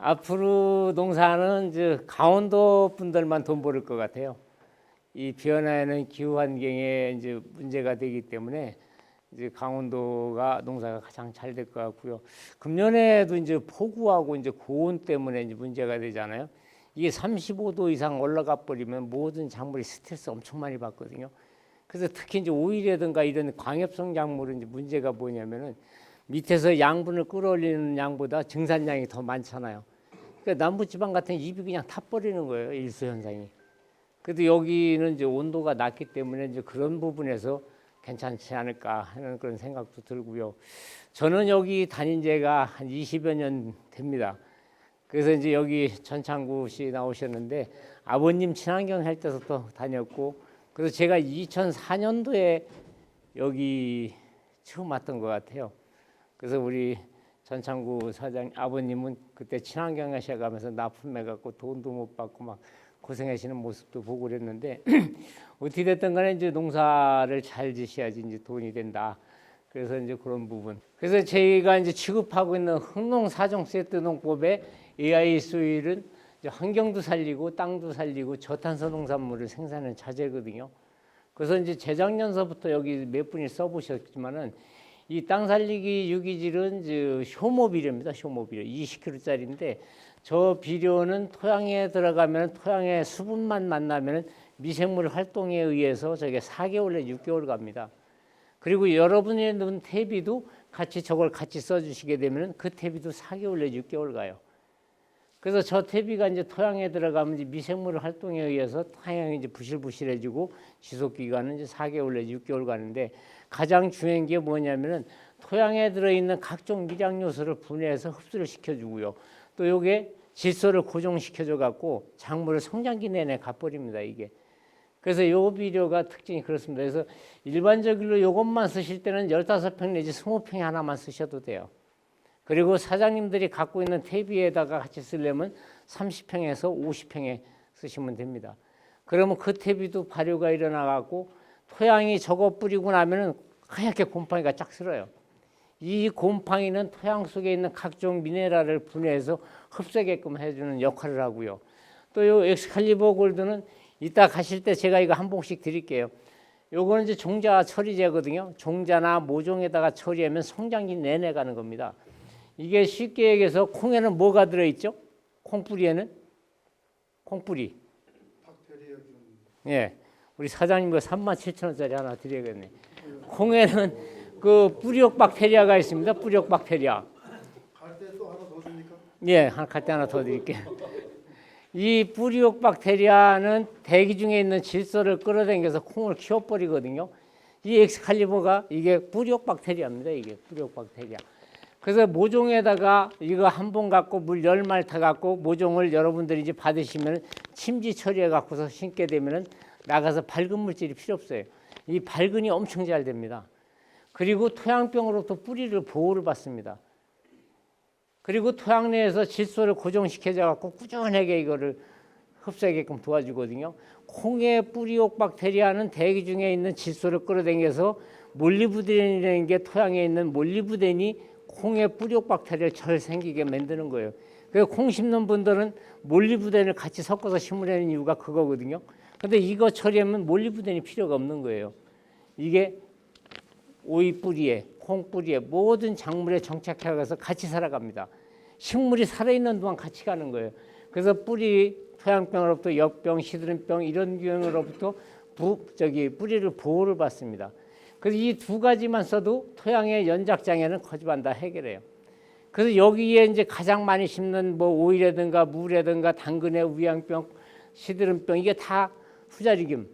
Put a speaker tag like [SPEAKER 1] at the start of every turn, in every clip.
[SPEAKER 1] 앞으로 농사는 이제 강원도 분들만 돈 벌을 것 같아요. 이 변화하는 기후 환경에 이제 문제가 되기 때문에 이제 강원도가 농사가 가장 잘 될 것 같고요. 금년에도 이제 폭우하고 이제 고온 때문에 이제 문제가 되잖아요. 이게 35도 이상 올라가 버리면 모든 작물이 스트레스 엄청 많이 받거든요. 그래서 특히 이제 오일이라든가 이런 광합성 작물은 이제 문제가 뭐냐면은 밑에서 양분을 끌어올리는 양보다 증산량이 더 많잖아요. 그러니까 남부지방 같은 입이 그냥 타버리는 거예요, 일소 현상이. 그래도 여기는 이제 온도가 낮기 때문에 이제 그런 부분에서 괜찮지 않을까 하는 그런 생각도 들고요. 저는 여기 다닌 지가 한 20여 년 됩니다. 그래서 이제 여기 전창구 씨 나오셨는데 아버님 친환경 할 때부터 다녔고, 그래서 제가 2004년도에 여기 처음 왔던 것 같아요. 그래서 우리 전창구 사장 아버님은 그때 친환경 하셔가면서 납품해갖고 돈도 못 받고 막 고생하시는 모습도 보고 그랬는데 어떻게 됐든 간에 이제 농사를 잘 지셔야지 이제 돈이 된다. 그래서 이제 그런 부분. 그래서 저희가 이제 취급하고 있는 흥농 사종 세트 농법의 AI 소일은 환경도 살리고 땅도 살리고 저탄소 농산물을 생산하는 자재거든요. 그래서 이제 재작년서부터 여기 몇 분이 써보셨지만은 이 땅 살리기 유기질은 이제 효모 비료입니다. 효모 비료 20kg짜리인데 저 비료는 토양에 들어가면 토양의 수분만 만나면 미생물 활동에 의해서 저게 4개월 내 6개월 갑니다. 그리고 여러분이 넣은 퇴비도 같이 저걸 같이 써주시게 되면 그 퇴비도 4개월 내 6개월 가요. 그래서 저 퇴비가 이제 토양에 들어가면 이제 미생물 활동에 의해서 토양이 이제 부실부실해지고 지속 기간은 이제 4개월 내 6개월 가는데 가장 중요한 게 뭐냐면은 토양에 들어있는 각종 미량 요소를 분해해서 흡수를 시켜주고요. 또 요게 질소를 고정시켜줘 갖고 작물을 성장기 내내 가버립니다, 이게. 그래서 요 비료가 특징이 그렇습니다. 그래서 일반적으로 요것만 쓰실 때는 15평 내지 20평에 하나만 쓰셔도 돼요. 그리고 사장님들이 갖고 있는 퇴비에다가 같이 쓰려면 30평에서 50평에 쓰시면 됩니다. 그러면 그 퇴비도 발효가 일어나 갖고 토양이 저거 뿌리고 나면은 하얗게 곰팡이가 쫙 쓸어요. 이 곰팡이는 토양 속에 있는 각종 미네랄을 분해해서 흡수하게끔 해주는 역할을 하고요. 또 요 엑스칼리버 골드는 이따 가실 때 제가 이거 한 봉씩 드릴게요. 요거는 이제 종자 처리제거든요. 종자나 모종에다가 처리하면 성장기 내내 가는 겁니다. 이게 쉽게 얘기해서 콩에는 뭐가 들어있죠? 콩뿌리에는? 콩뿌리. 예. 우리 사장님 그 37,000원짜리 하나 드려야겠네. 콩에는 그 뿌리옥 박테리아가 있습니다. 뿌리옥 박테리아.
[SPEAKER 2] 갈 때 또 하나 더 줍니까?
[SPEAKER 1] 예, 갈 때 하나 더 드릴게요. 이 뿌리옥 박테리아는 대기 중에 있는 질소를 끌어당겨서 콩을 키워버리거든요. 이 엑스칼리버가 이게 뿌리옥 박테리아입니다. 이게 뿌리옥 박테리아. 그래서 모종에다가 이거 한 번 갖고 물 10말 타 갖고 모종을 여러분들이 이제 받으시면 침지 처리해 갖고서 심게 되면은 나가서 밝은 물질이 필요 없어요. 이 밝은이 엄청 잘 됩니다. 그리고 토양병으로부터 뿌리를 보호를 받습니다. 그리고 토양 내에서 질소를 고정시켜져 갖고 꾸준하게 이거를 흡수하게끔 도와주거든요. 콩의 뿌리옥 박테리아는 대기 중에 있는 질소를 끌어당겨서 몰리브덴이라는 게 토양에 있는 몰리브덴이 콩의 뿌리옥 박테리아를 잘 생기게 만드는 거예요. 그래서 콩 심는 분들은 몰리브덴을 같이 섞어서 심으려는 이유가 그거거든요. 근데 이거 처리하면 몰리브덴이 필요가 없는 거예요. 이게 오이 뿌리에, 콩 뿌리에 모든 작물에 정착해서 같이 살아갑니다. 식물이 살아있는 동안 같이 가는 거예요. 그래서 뿌리 토양병으로부터 역병, 시드름병 이런 병으로부터 뿌리를 보호를 받습니다. 그래서 이 두 가지만 써도 토양의 연작장애는 거의 다 해결해요. 그래서 여기에 이제 가장 많이 심는 뭐 오이라든가 무라든가 당근의 위양병, 시드름병 이게 다 후자리균,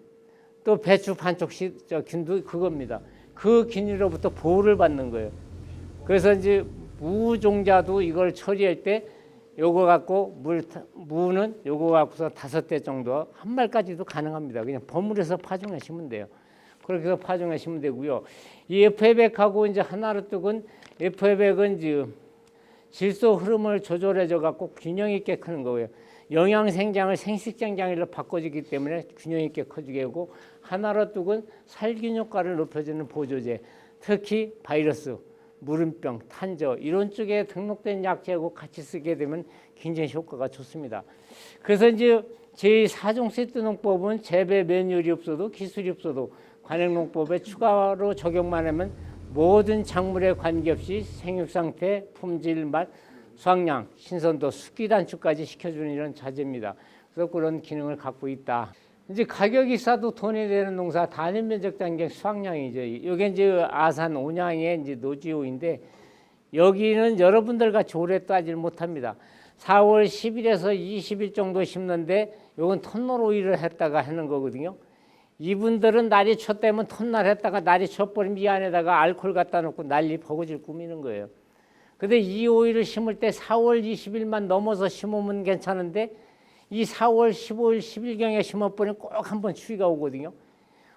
[SPEAKER 1] 또 배추 반촉균도 그겁니다. 그 균으로부터 보호를 받는 거예요. 그래서 이제 무종자도 이걸 처리할 때 요거 갖고 무는 요거 갖고서 5대 정도 한 말까지도 가능합니다. 그냥 버무려서 파종하시면 돼요. 그렇게 해서 파종하시면 되고요. 이 FA백하고 이제 하나로 뜨건 FA백은 이제 질소 흐름을 조절해줘 갖고 균형 있게 크는 거예요. 영양 생장을 생식장장일로 바꿔주기 때문에 균형 있게 커지게 하고 하나로 뜨건 살균 효과를 높여주는 보조제, 특히 바이러스 무름병, 탄저 이런 쪽에 등록된 약재하고 같이 쓰게 되면 굉장히 효과가 좋습니다. 그래서 이제 제4종 세트농법은 재배 매뉴얼이 없어도 기술이 없어도 관행농법에 추가로 적용만 하면 모든 작물에 관계없이 생육 상태, 품질, 맛, 수확량, 신선도, 수기 단축까지 시켜주는 이런 자재입니다. 그래서 그런 기능을 갖고 있다. 이제 가격이 싸도 돈이 되는 농사 단위 면적 단계 수확량이죠. 이게 이제 아산 온양의 이제 노지호인데 여기는 여러분들 같이 오래 따질 못합니다. 4월 10일에서 20일 정도 심는데 이건 톤놀 오일을 했다가 하는 거거든요. 이분들은 날이 쳤다면 톤날 했다가 날이 쳤버리면 이 안에다가 알코올 갖다 놓고 난리 버거질 꾸미는 거예요. 근데 이 오일을 심을 때 4월 20일만 넘어서 심으면 괜찮은데 이 4월 15일, 10일경에 심어버리면 꼭 한번 추위가 오거든요.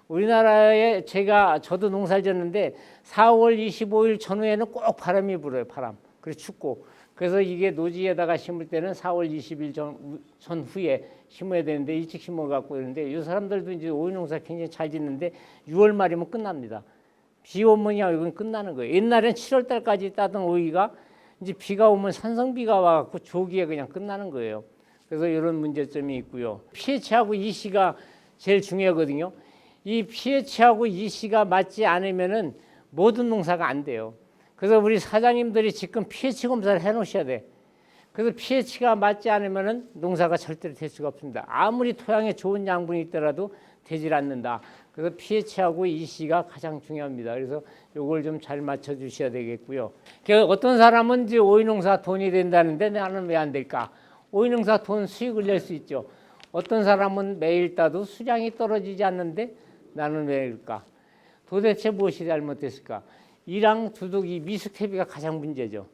[SPEAKER 1] 우리나라에 저도 농사를 졌는데 4월 25일 전후에는 꼭 바람이 불어요. 바람. 그래서 춥고. 그래서 이게 노지에다가 심을 때는 4월 20일 전후에 심어야 되는데 일찍 심어갖고 그러는데 이 사람들도 이제 오이 농사 굉장히 잘 짓는데 6월 말이면 끝납니다. 비 오면 이건 끝나는 거예요. 옛날엔 7월 달까지 따던 오이가 이제 비가 오면 산성비가 와갖고 조기에 그냥 끝나는 거예요. 그래서 이런 문제점이 있고요. pH하고 EC가 제일 중요하거든요. 이 pH하고 EC가 맞지 않으면은 모든 농사가 안 돼요. 그래서 우리 사장님들이 지금 pH 검사를 해놓으셔야 돼. 그래서 pH가 맞지 않으면은 농사가 절대로 될 수가 없습니다. 아무리 토양에 좋은 양분이 있더라도 되질 않는다. 그래서 pH하고 EC가 가장 중요합니다. 그래서 요걸 좀 잘 맞춰 주셔야 되겠고요. 어떤 사람은 이제 오이 농사 돈이 된다는데 나는 왜 안 될까? 오이 농사 돈 수익을 낼 수 있죠. 어떤 사람은 매일 따도 수량이 떨어지지 않는데 나는 왜 그럴까? 도대체 무엇이 잘못됐을까? 이랑 두둑이 미숙태비가 가장 문제죠.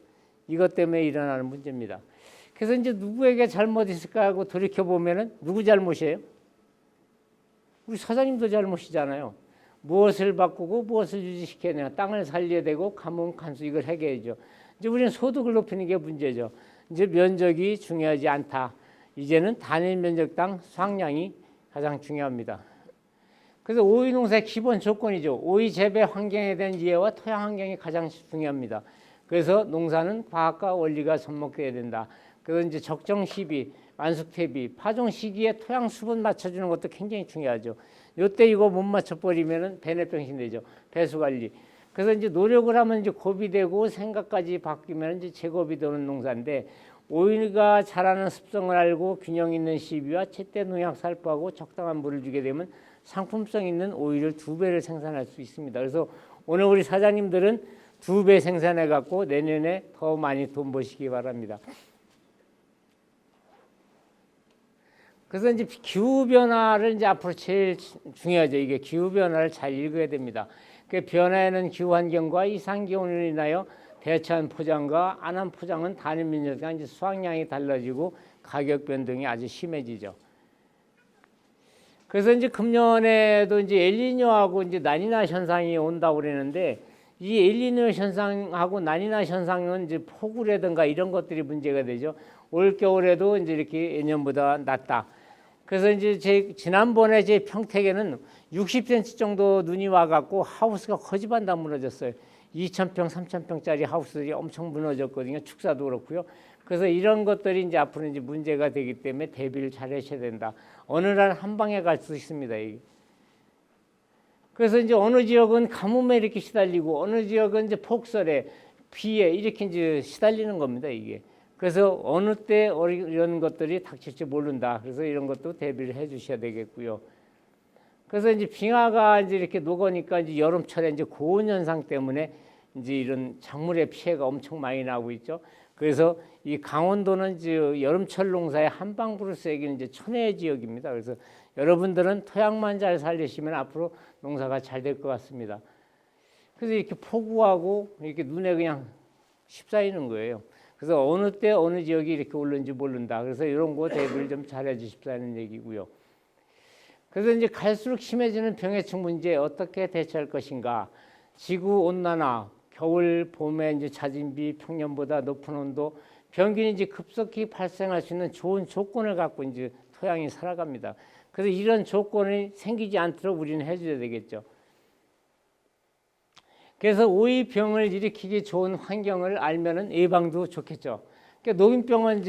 [SPEAKER 1] 이것 때문에 일어나는 문제입니다. 그래서 이제 누구에게 잘못했을까 하고 돌이켜보면은 누구 잘못이에요? 우리 사장님도 잘못이잖아요. 무엇을 바꾸고 무엇을 유지시켜야 되냐. 땅을 살려야 되고 가뭄 간수 이걸 해결해야죠. 이제 우리는 소득을 높이는 게 문제죠. 이제 면적이 중요하지 않다. 이제는 단일 면적당 수확량이 가장 중요합니다. 그래서 오이 농사의 기본 조건이죠. 오이 재배 환경에 대한 이해와 토양 환경이 가장 중요합니다. 그래서 농사는 과학과 원리가 접목돼야 된다. 그래서 이제 적정 시비, 완숙 대비, 파종 시기에 토양 수분 맞춰주는 것도 굉장히 중요하죠. 이때 이거 못 맞춰버리면은 배내병신 되죠. 배수 관리. 그래서 이제 노력을 하면 이제 곱이 되고 생각까지 바뀌면 이제 제곱이 되는 농사인데 오이가 자라는 습성을 알고 균형 있는 시비와 제때 농약 살포하고 적당한 물을 주게 되면 상품성 있는 오이를 2배를 생산할 수 있습니다. 그래서 오늘 우리 사장님들은 2배 생산해 갖고 내년에 더 많이 돈 버시기 바랍니다. 그래서 이제 기후 변화를 이제 앞으로 제일 중요하죠. 이게 기후 변화를 잘 읽어야 됩니다. 그 변화에는 기후 환경과 이상 기온으로 인하여 대처한 포장과 안 한 포장은 단위 면적당 이제 수확량이 달라지고 가격 변동이 아주 심해지죠. 그래서 이제 금년에도 이제 엘니뇨하고 이제 라니나 현상이 온다고 그러는데 이 엘니뇨 현상하고 라니나 현상은 이제 폭우라든가 이런 것들이 문제가 되죠. 올 겨울에도 이제 이렇게 예년보다 낮다. 그래서 이제 지난번에 제 평택에는 60cm 정도 눈이 와갖고 하우스가 거지반 다 무너졌어요. 2,000평, 3,000평짜리 하우스들이 엄청 무너졌거든요. 축사도 그렇고요. 그래서 이런 것들이 이제 앞으로 이제 문제가 되기 때문에 대비를 잘 하셔야 된다. 어느 날 한 방에 갈 수 있습니다. 이게. 그래서 이제 어느 지역은 가뭄에 이렇게 시달리고 어느 지역은 이제 폭설에 비에 이렇게 이제 시달리는 겁니다. 이게. 그래서 어느 때 이런 것들이 닥칠지 모른다. 그래서 이런 것도 대비를 해 주셔야 되겠고요. 그래서 이제 빙하가 이제 이렇게 녹으니까 이제 여름철에 이제 고온 현상 때문에 이제 이런 작물의 피해가 엄청 많이 나고 있죠. 그래서 이 강원도는 이제 여름철 농사의 한방불을 쐬기는 이제 천혜의 지역입니다. 그래서 여러분들은 토양만 잘 살리시면 앞으로 농사가 잘 될 것 같습니다. 그래서 이렇게 폭우하고 이렇게 눈에 그냥 휩싸이는 거예요. 그래서 어느 때 어느 지역이 이렇게 오르는지 모른다. 그래서 이런 거 대비를 좀 잘해 주십사는 얘기고요. 그래서 이제 갈수록 심해지는 병해충 문제 어떻게 대처할 것인가? 지구 온난화, 겨울, 봄에 이제 잦은 비, 평년보다 높은 온도, 병균이 이제 급속히 발생할 수 있는 좋은 조건을 갖고 이제 토양이 살아갑니다. 그래서 이런 조건이 생기지 않도록 우리는 해줘야 되겠죠. 그래서 오이병을 일으키기 좋은 환경을 알면은 예방도 좋겠죠. 그러니까 녹균병은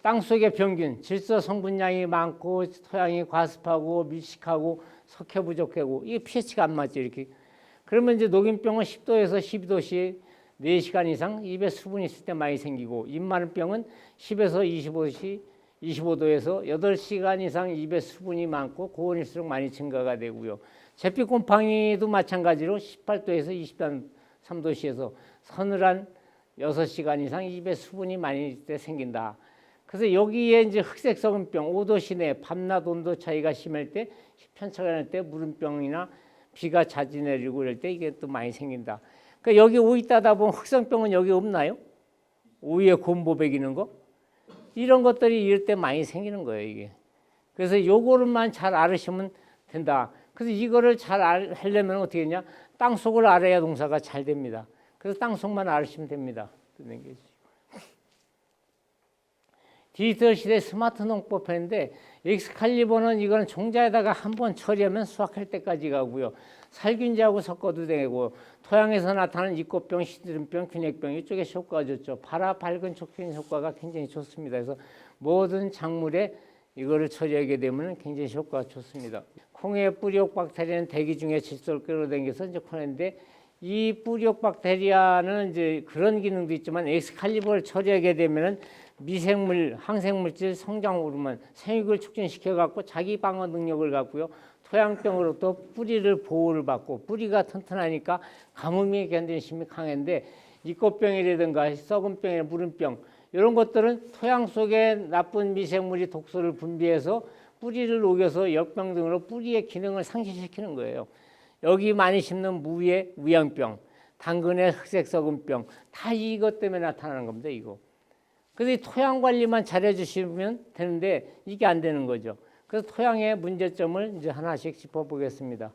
[SPEAKER 1] 땅 속의 병균, 질소 성분량이 많고 토양이 과습하고 밀식하고 석회 부족하고 이게 pH가 안 맞죠, 이렇게. 그러면 이제 녹균병은 10도에서 12도씩 4시간 이상 입에 수분이 있을 때 많이 생기고, 입 마른 병은 10에서 25도에서 8시간 이상 입에 수분이 많고 고온일수록 많이 증가가 되고요. 잿빛곰팡이도 마찬가지로 18도에서 23도씨에서 서늘한 6시간 이상 입에 수분이 많이 있을 때 생긴다. 그래서 여기에 이제 흑색 썩은병, 5도 시내 밤낮 온도 차이가 심할 때, 편차가 날 때 무름병이나 비가 자주 내리고 이럴 때 이게 또 많이 생긴다. 그러니까 여기 오이 따다 보면 흑성병은 여기 없나요? 오이에 곰보 배기는 거? 이런 것들이 이럴 때 많이 생기는 거예요, 이게. 그래서 요거를만 잘 알으시면 된다. 그래서 이거를 잘 하려면 어떻게 했냐? 땅 속을 알아야 농사가 잘 됩니다. 그래서 땅 속만 알으시면 됩니다. 디지털 시대 스마트 농법인데, 엑스칼리버는 이거는 종자에다가 한번 처리하면 수확할 때까지 가고요. 살균제하고 섞어도 되고, 토양에서 나타나는 이꽃병, 시드름병, 균핵병 이쪽에 효과가 좋죠. 발화 밝은 촉진 효과가 굉장히 좋습니다. 그래서 모든 작물에 이거를 처리하게 되면 굉장히 효과가 좋습니다. 콩의 뿌리옥 박테리아는 대기 중에 질소를 끌어당겨서 이제 콩인데, 이 뿌리옥 박테리아는 이제 그런 기능도 있지만 엑스칼리버를 처리하게 되면은 미생물, 항생물질 성장 호르몬, 생육을 촉진시켜 갖고 자기 방어 능력을 갖고요. 토양병으로부터 뿌리를 보호를 받고, 뿌리가 튼튼하니까 가뭄에 견디는 힘이 강한데, 이꽃병이라든가 썩은병이나 무름병 이런 것들은 토양 속에 나쁜 미생물이 독소를 분비해서 뿌리를 녹여서 역병 등으로 뿌리의 기능을 상실시키는 거예요. 여기 많이 심는 무의 위양병, 당근의 흑색 썩은병 다 이것 때문에 나타나는 겁니다, 이거. 그래서 토양 관리만 잘해 주시면 되는데 이게 안 되는 거죠. 그래서 토양의 문제점을 이제 하나씩 짚어보겠습니다.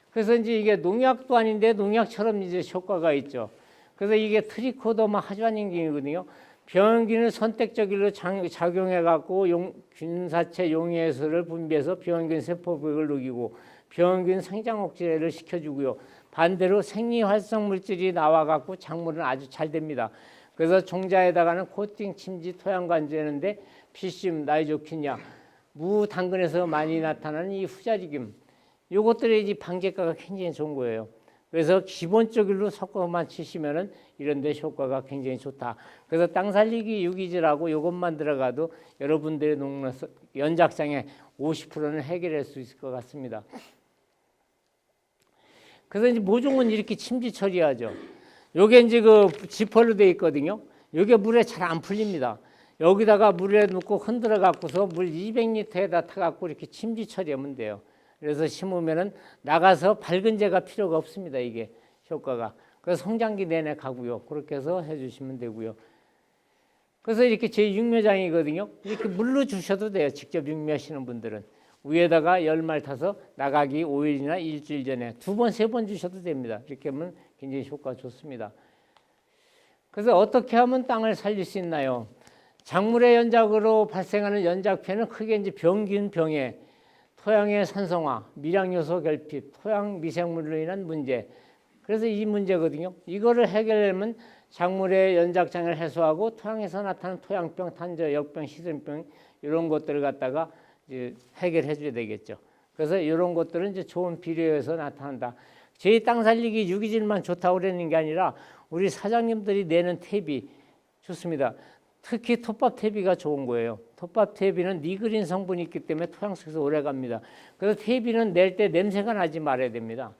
[SPEAKER 1] 그래서 이제 이게 농약도 아닌데 농약처럼 이제 효과가 있죠. 그래서 이게 트리코더마 하좌닌균이거든요. 병균을 선택적으로 작용해 갖고 균사체 용해수를 분비해서 병균 세포벽을 녹이고 병균 생장 억제를 시켜주고요. 반대로 생리활성 물질이 나와 갖고 작물은 아주 잘 됩니다. 그래서 종자에다가는 코팅 침지 토양 관주하는데 피슘, 나이조킨약, 무 당근에서 많이 나타나는 이 후자리균, 요것들의 이제 방제가가 굉장히 좋은 거예요. 그래서 기본적으로 섞어만 치시면은 이런 데 효과가 굉장히 좋다. 그래서 땅 살리기 유기질하고 요것만 들어가도 여러분들의 농업 연작장의 50%는 해결할 수 있을 것 같습니다. 그래서 이제 모종은 이렇게 침지 처리하죠. 요게 이제 그 지퍼로 되어 있거든요. 요게 물에 잘 안 풀립니다. 여기다가 물에 넣고 흔들어 갖고서 물 200리터에다 타 갖고 이렇게 침지 처리하면 돼요. 그래서 심으면은 나가서 밝은제가 필요가 없습니다. 이게 효과가. 그래서 성장기 내내 가고요. 그렇게 해서 해주시면 되고요. 그래서 이렇게 제 육묘장이거든요. 이렇게 물로 주셔도 돼요. 직접 육묘하시는 분들은. 위에다가 열말 타서 나가기 5일이나 일주일 전에 2번, 3번 주셔도 됩니다. 이렇게 하면 굉장히 효과가 좋습니다. 그래서 어떻게 하면 땅을 살릴 수 있나요? 작물의 연작으로 발생하는 연작폐는 크게 이제 병균 병해, 토양의 산성화, 미량요소 결핍, 토양 미생물로 인한 문제. 그래서 이 문제거든요. 이거를 해결하려면 작물의 연작장애를 해소하고 토양에서 나타나는 토양병, 탄저, 역병, 시들병 이런 것들을 갖다가 이제 해결해 줘야 되겠죠. 그래서 이런 것들은 이제 좋은 비료에서 나타난다. 저희 땅 살리기 유기질만 좋다고 그러는 게 아니라 우리 사장님들이 내는 퇴비 좋습니다. 특히 톱밥 퇴비가 좋은 거예요. 톱밥 퇴비는 니그린 성분이 있기 때문에 토양 속에서 오래 갑니다. 그래서 퇴비는 낼 때 냄새가 나지 말아야 됩니다.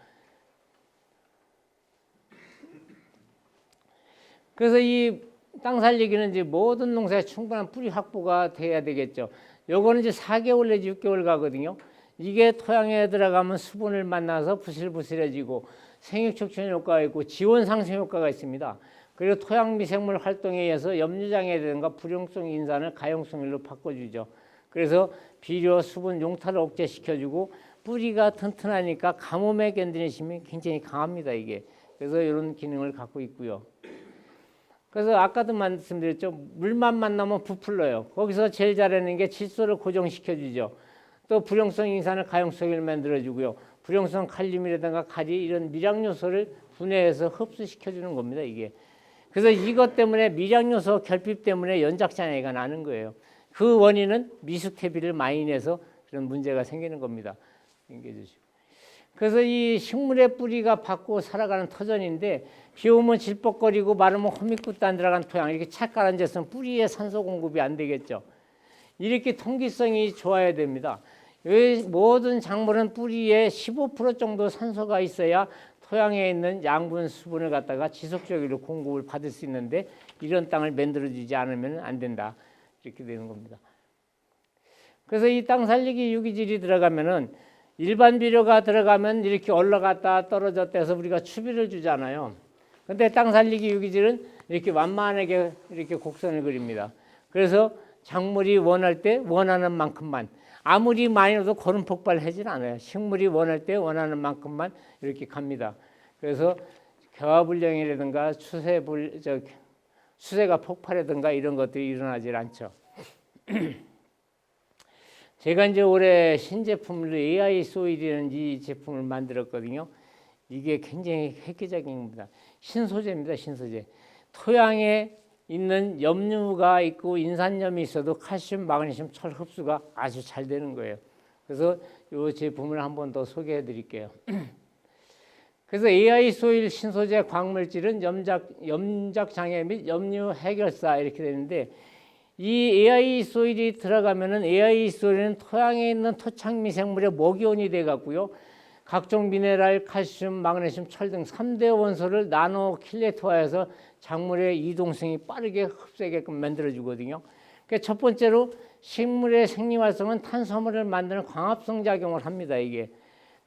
[SPEAKER 1] 그래서 이 땅 살리기는 이제 모든 농사에 충분한 뿌리 확보가 돼야 되겠죠. 요거는 이제 4개월 내지 6개월 가거든요. 이게 토양에 들어가면 수분을 만나서 부실부실해지고 생육 촉진 효과가 있고 지원 상승 효과가 있습니다. 그리고 토양 미생물 활동에 의해서 염류장애라든가 불용성 인산을 가용성일로 바꿔주죠. 그래서 비료, 수분, 용탈을 억제시켜주고 뿌리가 튼튼하니까 가뭄에 견디는 힘이 굉장히 강합니다. 이게. 그래서 이런 기능을 갖고 있고요. 그래서 아까도 말씀드렸죠. 물만 만나면 부풀러요. 거기서 제일 잘하는 게 질소를 고정시켜주죠. 또 불용성 인산을 가용성을 만들어주고요. 불용성 칼륨이라든가 가리 이런 미량 요소를 분해해서 흡수시켜주는 겁니다. 이게. 그래서 이것 때문에 미량 요소 결핍 때문에 연작 장애가 나는 거예요. 그 원인은 미숙태비를 많이 내서 그런 문제가 생기는 겁니다. 넘겨주시고. 그래서 이 식물의 뿌리가 받고 살아가는 터전인데 비 오면 질퍽거리고 마르면 호미꽃도 안 들어간 토양 이렇게 착 가라앉아서는 뿌리에 산소 공급이 안 되겠죠. 이렇게 통기성이 좋아야 됩니다. 모든 작물은 뿌리에 15% 정도 산소가 있어야 토양에 있는 양분 수분을 갖다가 지속적으로 공급을 받을 수 있는데 이런 땅을 만들어주지 않으면 안 된다. 이렇게 되는 겁니다. 그래서 이 땅 살리기 유기질이 들어가면은 일반 비료가 들어가면 이렇게 올라갔다 떨어졌다 해서 우리가 추비를 주잖아요. 근데 땅 살리기 유기질은 이렇게 완만하게 이렇게 곡선을 그립니다. 그래서 작물이 원할 때 원하는 만큼만 아무리 많이 넣어도 고름 폭발하지는 않아요. 식물이 원할 때 원하는 만큼만 이렇게 갑니다. 그래서 개화불량이라든가 수세가 폭발하든가 이런 것들이 일어나질 않죠. 제가 이제 올해 신제품으로 AI 소일이라는 이 제품을 만들었거든요. 이게 굉장히 획기적인 겁니다. 신소재입니다. 신소재. 토양에 있는 염류가 있고 인산염이 있어도 칼슘, 마그네슘, 철 흡수가 아주 잘 되는 거예요. 그래서 이 제품을 한 번 더 소개해 드릴게요. 그래서 AI 소일 신소재 광물질은 염작 장애 및 염류 해결사 이렇게 되는데 이 AI 소일이 들어가면은 AI 소일은 토양에 있는 토착 미생물의 모기원이 돼 갖고요. 각종 미네랄, 칼슘, 마그네슘, 철 등 3대 원소를 나노 킬레토화해서 작물의 이동성이 빠르게 흡수하게끔 만들어주거든요. 그러니까 첫 번째로 식물의 생리활성은 탄수화물을 만드는 광합성 작용을 합니다. 이게.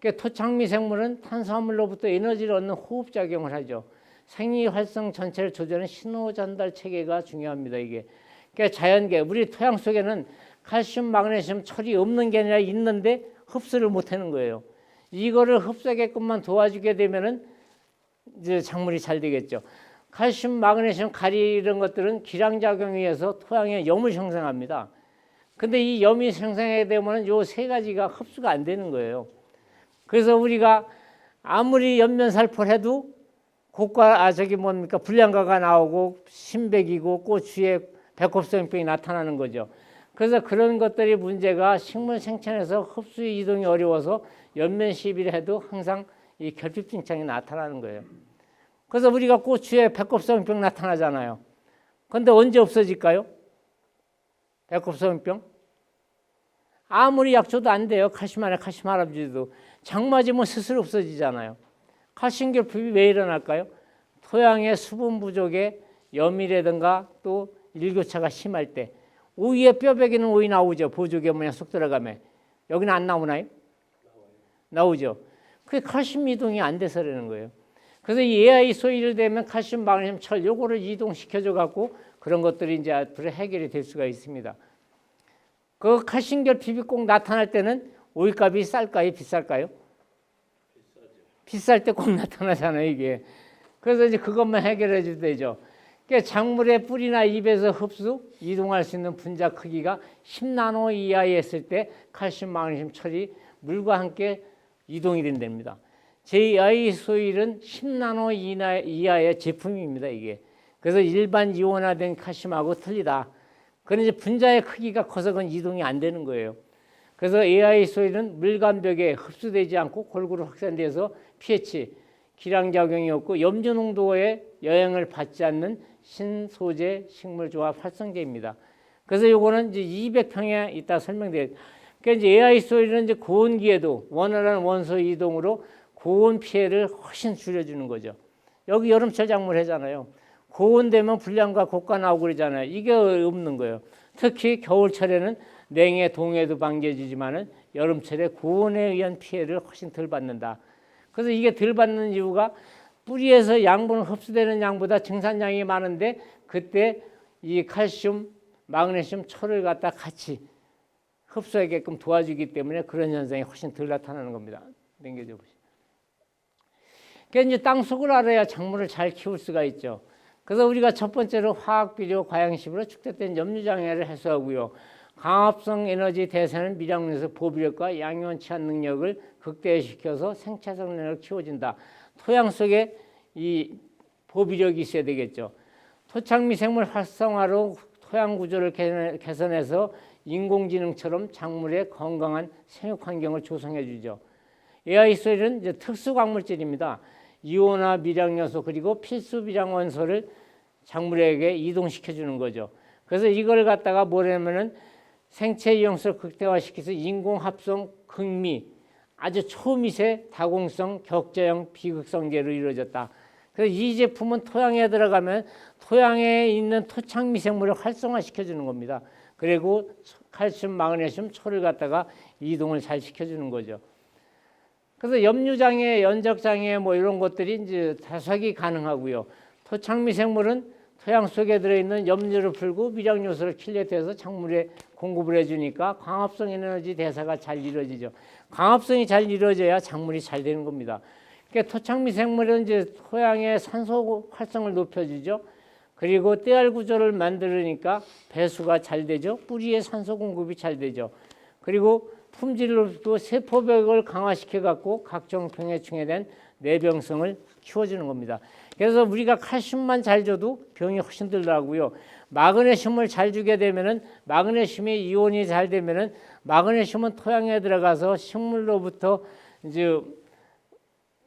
[SPEAKER 1] 그러니까 토착 미생물은 탄수화물로부터 에너지를 얻는 호흡 작용을 하죠. 생리활성 전체를 조절하는 신호 전달 체계가 중요합니다. 이게. 그러니까 자연계, 우리 토양 속에는 칼슘, 마그네슘, 철이 없는 게 아니라 있는데 흡수를 못하는 거예요. 이거를 흡수하게끔만 도와주게 되면은 이제 작물이 잘 되겠죠. 칼슘, 마그네슘, 가리 이런 것들은 기량작용에 의해서 토양에 염을 형성합니다. 근데 이 염이 생성하게 되면 요 세 가지가 흡수가 안 되는 거예요. 그래서 우리가 아무리 연면살포를 해도 불량가가 나오고 신백이고 고추에 백합성병이 나타나는 거죠. 그래서 그런 것들이 문제가 식물 생천에서 흡수 이동이 어려워서 연면 시비를 해도 항상 이 결핍 증상이 나타나는 거예요. 그래서 우리가 고추에 백합성병 나타나잖아요. 그런데 언제 없어질까요? 백합성병? 아무리 약 줘도 안 돼요. 칼슘 안에 칼슘 할아버지도. 장 맞으면 스스로 없어지잖아요. 칼슘 결핍이 왜 일어날까요? 토양의 수분 부족에 염이라든가 또 일교차가 심할 때 오이에 뼈배기는 오이 나오죠. 보조개 뭐냐 쏙 들어가면. 여기는 안 나오나요? 나오죠. 그게 칼슘 이동이 안 돼서 그러는 거예요. 그래서 이 AI 소일을 되면 칼슘, 마그네슘, 철 요거를 이동시켜줘 갖고 그런 것들이 이제 앞으로 해결이 될 수가 있습니다. 그 칼슘 결핍이 꼭 나타날 때는 오이값이 쌀까요? 비쌀까요? 비쌀 때 꼭 나타나잖아요, 이게. 그래서 이제 그것만 해결해 주면 되죠. 그러니까 작물의 뿌리나 잎에서 흡수, 이동할 수 있는 분자 크기가 10나노 이하에 했을 때 칼슘, 마그네슘, 철이 물과 함께 이동이 된답니다. AI 소일은 10나노 이하의 제품입니다, 이게. 그래서 일반 이온화된 칼슘하고 틀리다. 그런 이제 분자의 크기가 커서 그건 이동이 안 되는 거예요. 그래서 AI 소일은 물간벽에 흡수되지 않고 골고루 확산돼서 pH, 기량작용이 없고 염류 농도에 영향을 받지 않는 신소재 식물조합 활성제입니다. 그래서 요거는 이제 200평에 이따 설명드려요. 그러니까 이제 AI 소일은 이제 고온기에도 원활한 원소 이동으로 고온 피해를 훨씬 줄여주는 거죠. 여기 여름철 작물 하잖아요. 고온 되면 불량과 고가 나오고 그러잖아요. 이게 없는 거예요. 특히 겨울철에는 냉해, 동해도 방지해주지만은 여름철에 고온에 의한 피해를 훨씬 덜 받는다. 그래서 이게 덜 받는 이유가 뿌리에서 양분 흡수되는 양보다 증산량이 많은데 그때 이 칼슘, 마그네슘, 철을 갖다 같이 흡수하게끔 도와주기 때문에 그런 현상이 훨씬 덜 나타나는 겁니다. 넘겨줘 보시죠. 그러니까 이제 땅 속을 알아야 작물을 잘 키울 수가 있죠. 그래서 우리가 첫 번째로 화학비료, 과양식으로 축적된 염류장애를 해소하고요. 광합성 에너지 대사는 밀양에서 보비력과 양이온 치환 능력을 극대화시켜서 생체성 능력을 키워준다. 토양 속에 이 보비력이 있어야 되겠죠. 토착 미생물 활성화로 토양 구조를 개선해서 인공지능처럼 작물의 건강한 생육 환경을 조성해 주죠. AI 소일은 이제 특수 광물질입니다. 이온화 밀양 요소 그리고 필수 밀양 원소를 작물에게 이동시켜 주는 거죠. 그래서 이걸 갖다가 뭐냐면은 생체 이용성을 극대화시켜서 인공합성 극미 아주 초미세 다공성 격자형 비극성제로 이루어졌다. 그래서 이 제품은 토양에 들어가면 토양에 있는 토착 미생물을 활성화시켜 주는 겁니다. 그리고 칼슘, 마그네슘, 철을 갖다가 이동을 잘 시켜주는 거죠. 그래서 염류장애, 연적장애 뭐 이런 것들이 이제 다수하기 가능하고요. 토착 미생물은 토양 속에 들어있는 염류를 풀고 밀양 요소를 킬레트해서 작물에 공급을 해주니까 광합성 에너지 대사가 잘 이루어지죠. 광합성이 잘 이루어져야 작물이 잘 되는 겁니다. 그러니까 토착 미생물은 이제 토양의 산소 활성을 높여주죠. 그리고 떼알 구조를 만들으니까 배수가 잘 되죠. 뿌리에 산소 공급이 잘 되죠. 그리고 품질로도 세포벽을 강화시켜 갖고 각종 병해충에 대한 내병성을 키워주는 겁니다. 그래서 우리가 칼슘만 잘 줘도 병이 훨씬 덜하고요. 마그네슘을 잘 주게 되면은 마그네슘의 이온이 잘 되면은 마그네슘은 토양에 들어가서 식물로부터 이제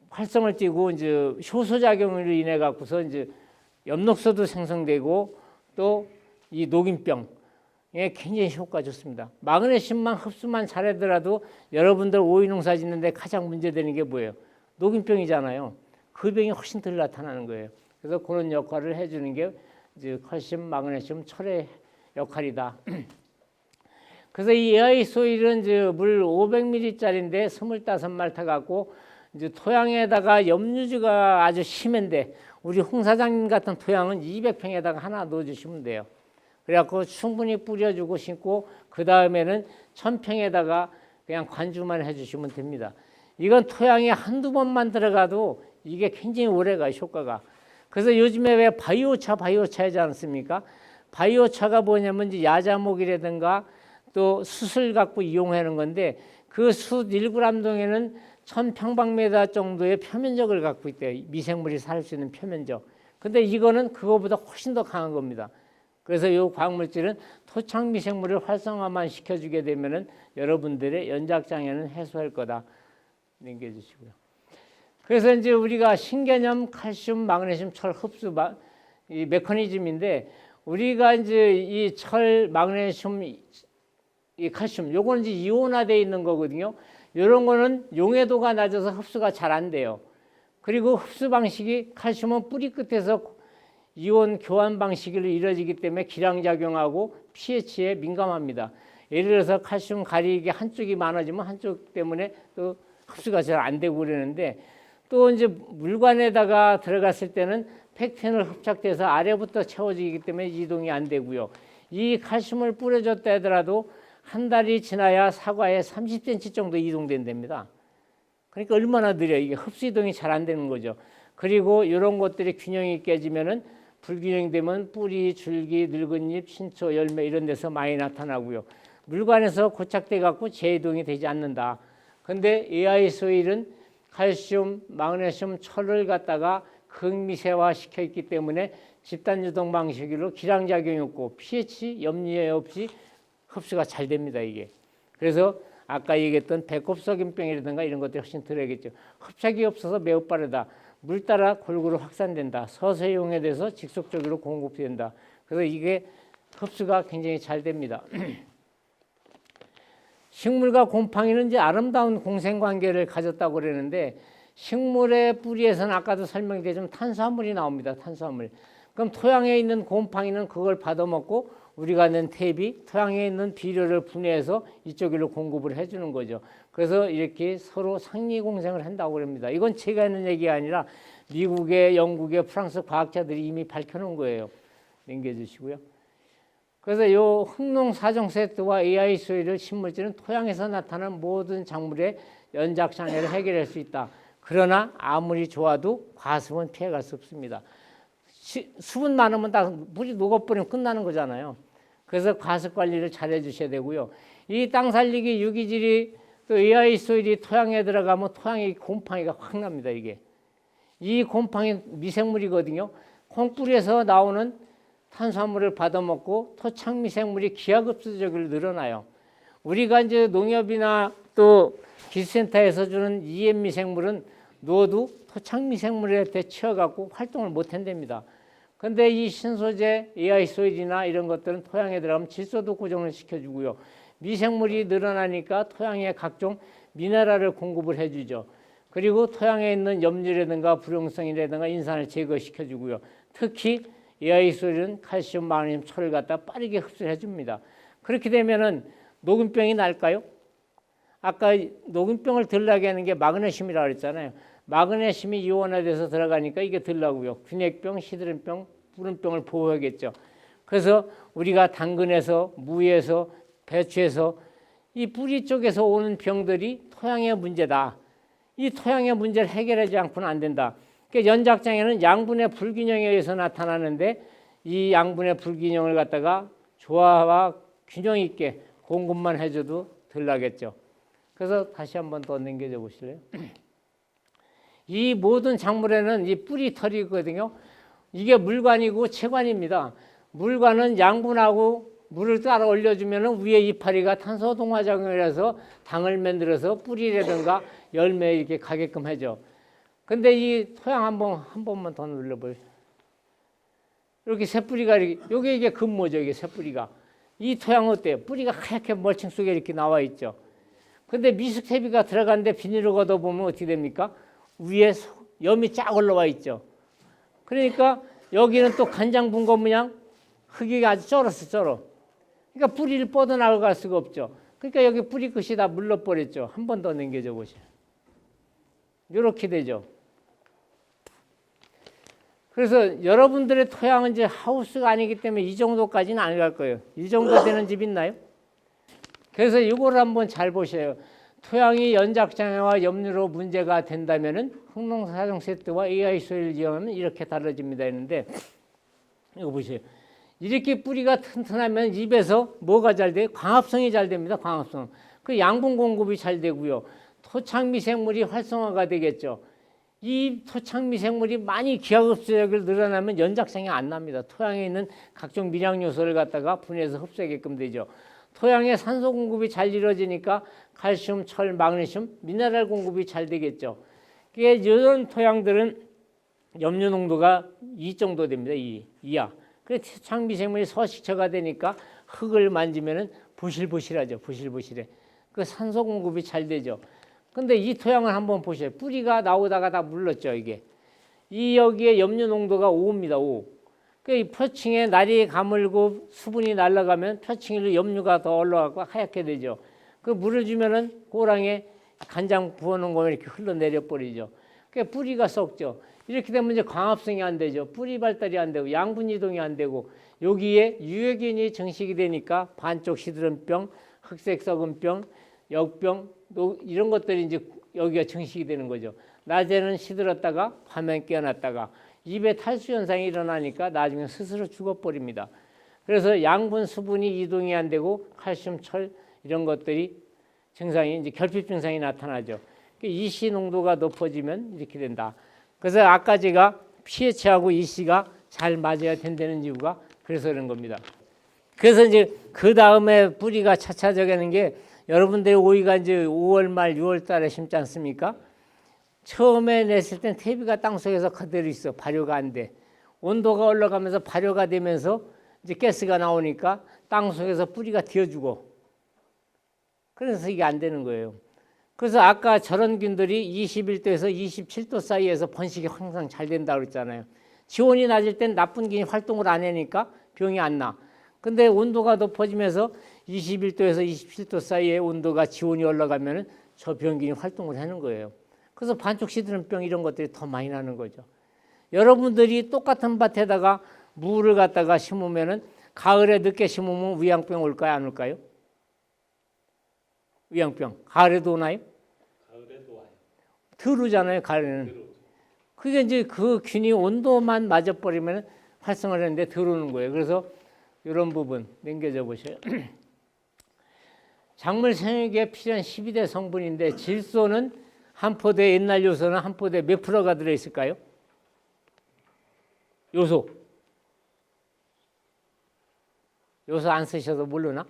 [SPEAKER 1] 활성을 띠고 이제 효소 작용으로 인해 갖고서 이제 엽록소도 생성되고 또 이 녹인병에 굉장히 효과가 좋습니다. 마그네슘만 흡수만 잘하더라도 여러분들 오이 농사 짓는데 가장 문제되는 게 뭐예요? 녹인병이잖아요. 그 병이 훨씬 덜 나타나는 거예요. 그래서 그런 역할을 해주는 게 이제 칼슘, 마그네슘, 철의 역할이다. 그래서 이 AI 소일은 이제 물 500ml짜리인데 25말 타갖고 이제 토양에다가 염류주가 아주 심한데 우리 홍 사장님 같은 토양은 200평에다가 하나 넣어주시면 돼요. 그래갖고 충분히 뿌려주고 심고 그 다음에는 1000평에다가 그냥 관주만 해주시면 됩니다. 이건 토양에 한두 번만 들어가도 이게 굉장히 오래가요, 효과가. 그래서 요즘에 왜 바이오차 하지 않습니까? 바이오차가 뭐냐면 이제 야자목이라든가 또 숯을 갖고 이용하는 건데 그 숯 1g동에는 1000평방미터 정도의 표면적을 갖고 있대요. 미생물이 살 수 있는 표면적. 근데 이거는 그거보다 훨씬 더 강한 겁니다. 그래서 이 광물질은 토착 미생물을 활성화만 시켜주게 되면은 여러분들의 연작장애는 해소할 거다. 남겨주시고요. 그래서 이제 우리가 신개념 칼슘, 마그네슘, 철 흡수 이 메커니즘인데 우리가 이제 이 철, 마그네슘, 이 칼슘, 요거는 이제 이온화되어 있는 거거든요. 이런 거는 용해도가 낮아서 흡수가 잘 안 돼요. 그리고 흡수 방식이 칼슘은 뿌리 끝에서 이온 교환 방식으로 이루어지기 때문에 기량작용하고 pH에 민감합니다. 예를 들어서 칼슘 가리기 한쪽이 많아지면 한쪽 때문에 또 흡수가 잘 안 되고 그러는데 또 이제 물관에다가 들어갔을 때는 팩틴을 흡착돼서 아래부터 채워지기 때문에 이동이 안 되고요. 이 칼슘을 뿌려줬다 하더라도 한 달이 지나야 사과에 30cm 정도 이동된답니다. 그러니까 얼마나 느려 이게 흡수 이동이 잘 안 되는 거죠. 그리고 이런 것들이 균형이 깨지면은 불균형이 되면 뿌리, 줄기, 늙은 잎, 신초, 열매 이런 데서 많이 나타나고요. 물관에서 고착돼 갖고 재이동이 되지 않는다. 근데 AI 소일은 칼슘, 마그네슘, 철을 갖다가 극미세화 시켜 있기 때문에 집단 유동 방식으로 기량작용이 없고 pH 염려에 없이 흡수가 잘 됩니다, 이게. 그래서 아까 얘기했던 배꼽석인병이라든가 이런 것들이 훨씬 덜하겠죠. 흡착이 없어서 매우 빠르다. 물 따라 골고루 확산된다. 서서히 용해돼서 직속적으로 공급된다. 그래서 이게 흡수가 굉장히 잘 됩니다. 식물과 곰팡이는 이제 아름다운 공생관계를 가졌다고 그러는데 식물의 뿌리에서는 아까도 설명드렸지만 탄수화물이 나옵니다. 탄수화물. 그럼 토양에 있는 곰팡이는 그걸 받아먹고 우리가 낸 탭이 토양에 있는 비료를 분해해서 이쪽으로 공급을 해주는 거죠. 그래서 이렇게 서로 상리공생을 한다고 합니다. 이건 제가 하는 얘기가 아니라 미국의, 영국의, 프랑스 과학자들이 이미 밝혀놓은 거예요. 남겨주시고요. 그래서 이 흑농 사정 세트와 AI 소일을 식물질은 토양에서 나타나는 모든 작물의 연작장애를 해결할 수 있다. 그러나 아무리 좋아도 과습은 피해갈 수 없습니다. 수분 많으면 다 물이 녹아버리면 끝나는 거잖아요. 그래서 과습 관리를 잘 해주셔야 되고요. 이 땅 살리기 유기질이 또 AI 소일이 토양에 들어가면 토양의 곰팡이가 확 납니다. 이게 이 곰팡이 미생물이거든요. 콩뿌리에서 나오는 탄수화물을 받아먹고 토착 미생물이 기하급수적으로 늘어나요. 우리가 이제 농협이나 또 기술센터에서 주는 EM 미생물은 넣어도 토착 미생물에 치여갖고 활동을 못 한답니다. 근데 이 신소재, AI 소일이나 이런 것들은 토양에 들어가면 질소도 고정을 시켜주고요. 미생물이 늘어나니까 토양에 각종 미네랄을 공급을 해주죠. 그리고 토양에 있는 염류라든가 불용성이라든가 인산을 제거시켜주고요. 특히 AI 소일은 칼슘, 마그네슘, 철을 갖다 빠르게 흡수해 줍니다. 그렇게 되면은 녹균병이 날까요? 아까 녹균병을 덜 나게 하는 게 마그네슘이라고 그랬잖아요. 마그네슘이 이온화돼서 들어가니까 이게 덜 나고요. 균핵병, 시드름병, 불운병을 보호하겠죠. 그래서 우리가 당근에서, 무에서, 배추에서 이 뿌리 쪽에서 오는 병들이 토양의 문제다. 이 토양의 문제를 해결하지 않고는 안 된다. 그러니까 연작장애는 양분의 불균형에 의해서 나타나는데 이 양분의 불균형을 갖다가 조화와 균형 있게 공급만 해줘도 덜 나겠죠. 그래서 다시 한번 더 넘겨줘 보실래요? 이 모든 작물에는 이 뿌리 털이 있거든요. 이게 물관이고 채관입니다. 물관은 양분하고 물을 따라 올려주면 위에 이파리가 탄소 동화작용을 해서 당을 만들어서 뿌리라든가 열매에 이렇게 가게끔 하죠. 근데 이 토양 한 번만 더 눌러보세요. 이렇게 새뿌리가 이게 이게 근모죠. 이게 새뿌리가. 이 토양 어때요? 뿌리가 하얗게 멀칭 속에 이렇게 나와 있죠. 근데 미숙태비가 들어갔는데 비닐을 걷어보면 어떻게 됩니까? 위에 염이 쫙 올라와 있죠. 그러니까 여기는 또 간장 분거 모양 흙이 아주 쩔어. 그러니까 뿌리를 뻗어나갈 수가 없죠. 그러니까 여기 뿌리 끝이 다 물러버렸죠. 한 번 더 넘겨줘 보세요. 이렇게 되죠. 그래서 여러분들의 토양은 이제 하우스가 아니기 때문에 이 정도까지는 안 갈 거예요. 이 정도 되는 집 있나요? 그래서 이걸 한번 잘 보셔요. 토양이 연작장애와 염류로 문제가 된다면은 흑농사정 세트와 AI 소일 이용하면 이렇게 달라집니다 했는데 이거 보세요. 이렇게 뿌리가 튼튼하면 입에서 뭐가 잘 돼요? 광합성이 잘 됩니다. 광합성. 그 양분 공급이 잘 되고요. 토착 미생물이 활성화가 되겠죠. 이 토착 미생물이 많이 기하급수력을 늘어나면 연작장애 안 납니다. 토양에 있는 각종 미량 요소를 갖다가 분해해서 흡수하게끔 되죠. 토양에 산소 공급이 잘 이루어지니까 칼슘, 철, 마그네슘, 미네랄 공급이 잘 되겠죠. 이런 토양들은 염류 농도가 2 정도 됩니다. 2 이하. 그래서 토착 미생물이 서식처가 되니까 흙을 만지면은 부실부실하죠. 부실부실해. 그 산소 공급이 잘 되죠. 근데 이 토양을 한번 보세요. 뿌리가 나오다가 다 물렀죠, 이게. 이 여기에 염류 농도가 5입니다, 5. 그 표층에 날이 가물고 수분이 날아가면 표층에 염류가 더 올라가고 하얗게 되죠. 그 물을 주면은 고랑에 간장 부어놓은 거면 이렇게 흘러내려 버리죠. 그 뿌리가 썩죠. 이렇게 되면 이제 광합성이 안 되죠. 뿌리 발달이 안 되고 양분 이동이 안 되고 여기에 유해균이 증식이 되니까 반쪽 시드름병, 흑색 썩은병, 역병 이런 것들이 이제 여기가 증식이 되는 거죠. 낮에는 시들었다가 밤에 깨어났다가 입에 탈수 현상이 일어나니까 나중에 스스로 죽어버립니다. 그래서 양분 수분이 이동이 안 되고 칼슘, 철 이런 것들이 증상이 이제 결핍 증상이 나타나죠. EC 농도가 높아지면 이렇게 된다. 그래서 아까 제가 pH하고 EC가 잘 맞아야 된다는 이유가 그래서 그런 겁니다. 그래서 이제 그 다음에 뿌리가 차차져가는 게 여러분들의 오이가 이제 5월 말 6월 달에 심지 않습니까? 처음에 냈을 땐 퇴비가 땅속에서 그대로 있어. 발효가 안 돼. 온도가 올라가면서 발효가 되면서 이제 가스가 나오니까 땅속에서 뿌리가 튀어주고 그래서 이게 안 되는 거예요. 그래서 아까 저런 균들이 21도에서 27도 사이에서 번식이 항상 잘 된다고 그랬잖아요. 지온이 낮을 땐 나쁜 균이 활동을 안 하니까 병이 안 나. 근데 온도가 높아지면서 21도에서 27도 사이에 온도가 지온이 올라가면 저 병균이 활동을 하는 거예요. 그래서 반쪽 시드름병 이런 것들이 더 많이 나는 거죠. 여러분들이 똑같은 밭에다가 무를 갖다가 심으면은 가을에 늦게 심으면 위양병 올까요? 안 올까요? 위양병. 가을에도 오나요?
[SPEAKER 3] 가을에도 와요.
[SPEAKER 1] 덜 오잖아요, 가을에는. 그게 이제 그 균이 온도만 맞아버리면 활성을 하는데 덜 오는 거예요. 그래서 이런 부분 넘겨져 보셔요. 작물 생육에 필요한 12대 성분인데 질소는 한 포대, 옛날 요소는 한 포대 몇 프로가 들어있을까요? 요소 안 쓰셔서 모르나?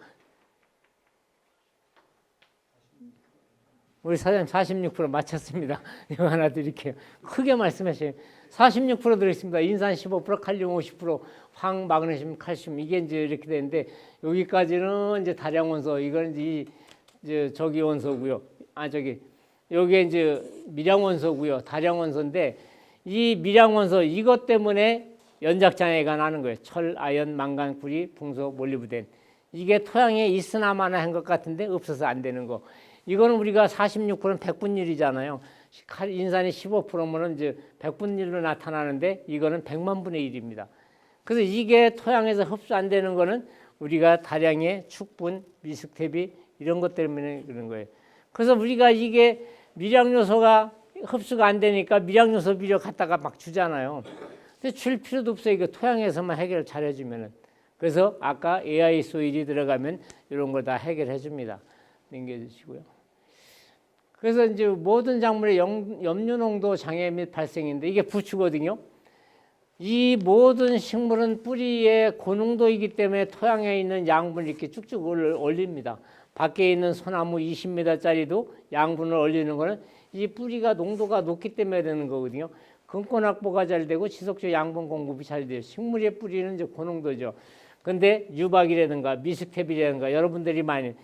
[SPEAKER 1] 우리 사장님 46% 맞췄습니다. 이거 하나 드릴게요. 크게 말씀하세요. 46% 들어있습니다. 인산 15%, 칼륨 50%, 황, 마그네슘, 칼슘 이게 이제 이렇게 되는데 여기까지는 이제 다량 원소, 이건 이제 저기 원소고요. 여기에 이제 미량 원소고요. 다량 원소인데 이 미량 원소 이것 때문에 연작 장애가 나는 거예요. 철, 아연, 망간, 구리, 붕소, 몰리브덴. 이게 토양에 있으나 마나 한 것 같은데 없어서 안 되는 거. 이거는 우리가 46%는 100분의 1이잖아요. 인산이 15%면은 이제 100분의 1로 나타나는데 이거는 100만 분의 1입니다. 그래서 이게 토양에서 흡수 안 되는 거는 우리가 다량의 축분, 미스텝이 이런 것 때문에 그런 거예요. 그래서 우리가 이게 미량 요소가 흡수가 안 되니까 미량 요소 비료 갖다가 막 주잖아요. 근데 줄 필요도 없어요. 이거 토양에서만 해결을 잘 해주면은. 그래서 아까 AI 소일이 들어가면 이런 걸 다 해결해 줍니다. 넘겨주시고요. 그래서 이제 모든 작물의 염류 농도 장애 및 발생인데 이게 부추거든요. 이 모든 식물은 뿌리의 고농도이기 때문에 토양에 있는 양분을 이렇게 쭉쭉 올립니다. 밖에 있는 소나무 20m짜리도 양분을 올리는 거는 이 뿌리가 농도가 높기 때문에 되는 거거든요. 근권 확보가 잘 되고 지속적 양분 공급이 잘 돼요. 식물의 뿌리는 이제 고농도죠. 근데 유박이라든가 미스텝이라든가 여러분들이 많이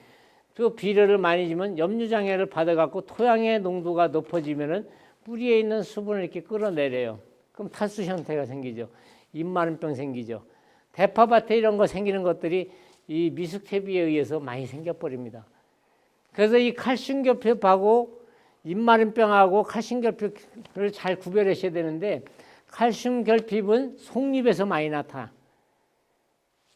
[SPEAKER 1] 또 비료를 많이 주면 염류장애를 받아갖고 토양의 농도가 높아지면은 뿌리에 있는 수분을 이렇게 끌어내려요. 그럼 탈수 형태가 생기죠. 잎마름병 생기죠. 대파밭에 이런 거 생기는 것들이 이 미스텝에 의해서 많이 생겨버립니다. 그래서 이 칼슘 결핍하고 잎마름병하고 칼슘 결핍을 잘 구별하셔야 되는데 칼슘 결핍은 속잎에서 많이 나타나.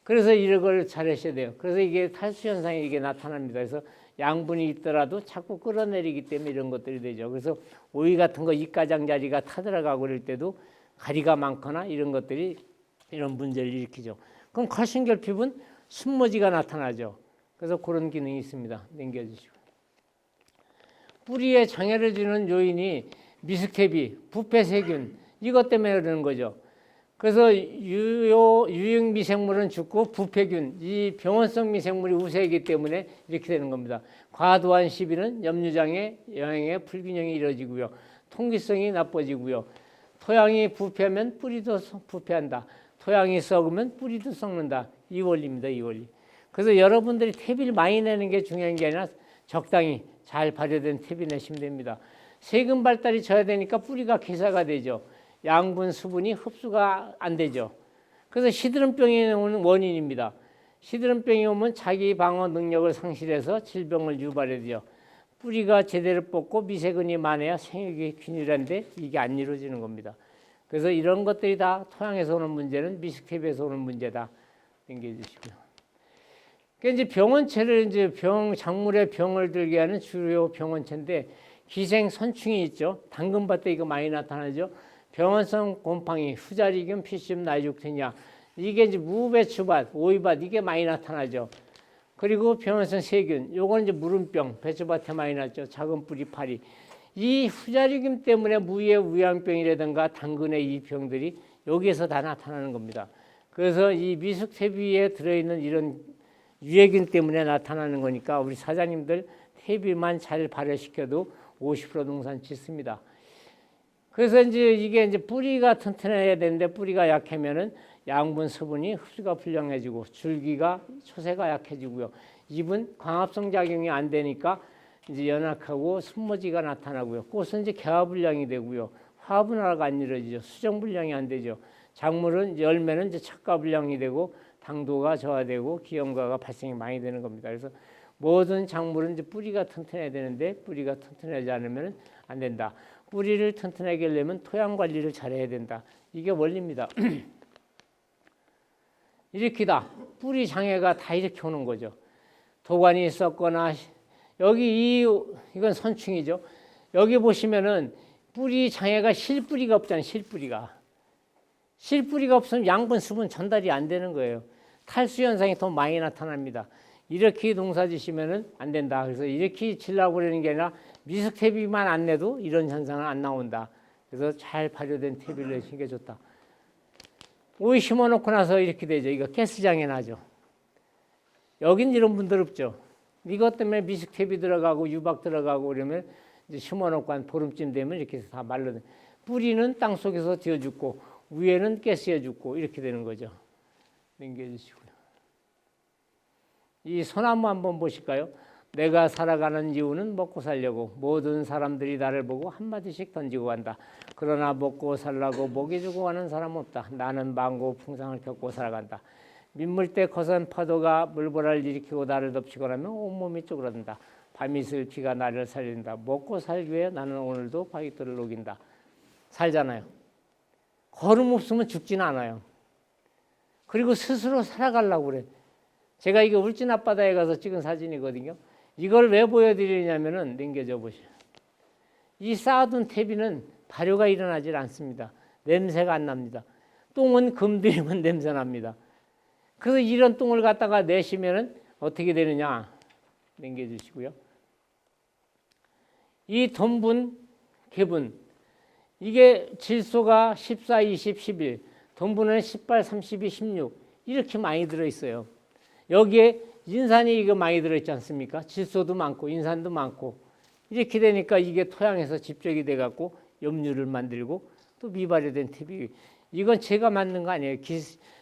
[SPEAKER 1] 그래서 이런 걸 잘 하셔야 돼요. 그래서 이게 탈수 현상이 이게 나타납니다. 그래서 양분이 있더라도 자꾸 끌어내리기 때문에 이런 것들이 되죠. 그래서 오이 같은 거 잎가장자리가 타들어가고 그럴 때도 가리가 많거나 이런 것들이 이런 문제를 일으키죠. 그럼 칼슘 결핍은 순머지가 나타나죠. 그래서 그런 기능이 있습니다. 넘겨주시고. 뿌리에 장애를 주는 요인이 미스케비, 부패세균 이것 때문에 그러는 거죠. 그래서 유용 미생물은 죽고 부패균, 이 병원성 미생물이 우세이기 때문에 이렇게 되는 겁니다. 과도한 시비는 염류장애 영양의 불균형이 이루어지고요. 통기성이 나빠지고요. 토양이 부패하면 뿌리도 부패한다. 토양이 썩으면 뿌리도 썩는다. 이 원리입니다. 이 원리. 그래서 여러분들이 퇴비를 많이 내는 게 중요한 게 아니라 적당히 잘 발효된 퇴비 내시면 됩니다. 세균 발달이 져야 되니까 뿌리가 괴사가 되죠. 양분, 수분이 흡수가 안 되죠. 그래서 시드름병이 오는 원인입니다. 시드름병이 오면 자기 방어 능력을 상실해서 질병을 유발해요. 뿌리가 제대로 뽑고 미세균이 많아야 생육이 균일한데 이게 안 이루어지는 겁니다. 그래서 이런 것들이 다 토양에서 오는 문제는 미스텝에서 오는 문제다. 넘겨주시고요. 그러니까 이제 병원체를 이제 작물의 병을 들게 하는 주요 병원체인데 기생선충이 있죠. 당근밭에 이거 많이 나타나죠. 병원성 곰팡이, 후자리균, 피시um, 나이죽텐이야. 이게 이제 무배추밭, 오이밭 이게 많이 나타나죠. 그리고 병원성 세균, 요건 이제 무름병, 배추밭에 많이 났죠. 작은 뿌리 파리. 이 후자리균 때문에 무의 우양병이라든가 당근의 이 병들이 여기에서 다 나타나는 겁니다. 그래서 이 미숙태비에 들어있는 이런 유해균 때문에 나타나는 거니까 우리 사장님들 퇴비만 잘 발효시켜도 50% 농산 짓습니다. 그래서 이제 이게 이제 뿌리가 튼튼해야 되는데 뿌리가 약하면은 양분 수분이 흡수가 불량해지고 줄기가 초세가 약해지고요. 잎은 광합성 작용이 안 되니까 이제 연약하고 순머지가 나타나고요. 꽃은 이제 개화불량이 되고요. 화분화가 안 이루어지죠. 수정불량이 안 되죠. 작물은 이제 열매는 이제 착과불량이 되고 당도가 저하되고 기염과가 발생이 많이 되는 겁니다. 그래서 모든 작물은 이제 뿌리가 튼튼해야 되는데 뿌리가 튼튼하지 않으면 안 된다. 뿌리를 튼튼하게 하려면 토양 관리를 잘해야 된다. 이게 원리입니다. 일으키다. 뿌리 장애가 다 이렇게 오는 거죠. 도관이 썩거나 여기 이건 선충이죠. 여기 보시면은 뿌리 장애가 실뿌리가 없잖아요. 실뿌리가 없으면 양분 수분 전달이 안 되는 거예요. 탈수 현상이 더 많이 나타납니다. 이렇게 농사 지시면은 안 된다. 그래서 이렇게 지려고 그러는 게 아니라 미스텝이만 안 내도 이런 현상은 안 나온다. 그래서 잘 발효된 퇴비를 내시는 게 좋다. 오이 심어놓고 나서 이렇게 되죠. 이거 가스장애 나죠. 여긴 이런 분들 없죠. 이것 때문에 미스텝이 들어가고 유박 들어가고 그러면 이제 심어놓고 한 보름쯤 되면 이렇게 해서 다 말라. 뿌리는 땅 속에서 쥐어 죽고 위에는 가스에 죽고 이렇게 되는 거죠. 넘겨주시고요. 이 소나무 한번 보실까요? 내가 살아가는 이유는 먹고 살려고 모든 사람들이 나를 보고 한마디씩 던지고 간다. 그러나 먹고 살라고 먹이 주고 가는 사람 없다. 나는 망고 풍상을 겪고 살아간다. 민물대 거센 파도가 물보라를 일으키고 나를 덮치고 나면 온몸이 쪼그라든다. 밤이슬 비가 나를 살린다. 먹고 살기 위해 나는 오늘도 바위돌을 녹인다. 살잖아요. 걸음 없으면 죽지는 않아요. 그리고 스스로 살아가려고 그래. 제가 이게 울진 앞바다에 가서 찍은 사진이거든요. 이걸 왜 보여드리냐면은 넘겨줘 보시죠. 이 쌓아둔 퇴비는 발효가 일어나질 않습니다. 냄새가 안 납니다. 똥은 금들이면 냄새 납니다. 그래서 이런 똥을 갖다가 내시면은 어떻게 되느냐 넘겨주시고요. 이 돈분, 개분 이게 질소가 14, 20, 11 돈분은 18, 32, 16 이렇게 많이 들어있어요. 여기에 인산이 이거 많이 들어있지 않습니까? 질소도 많고 인산도 많고 이렇게 되니까 이게 토양에서 집적이 돼갖고 염류를 만들고 또 미발효된 퇴비. 이건 제가 만든 거 아니에요.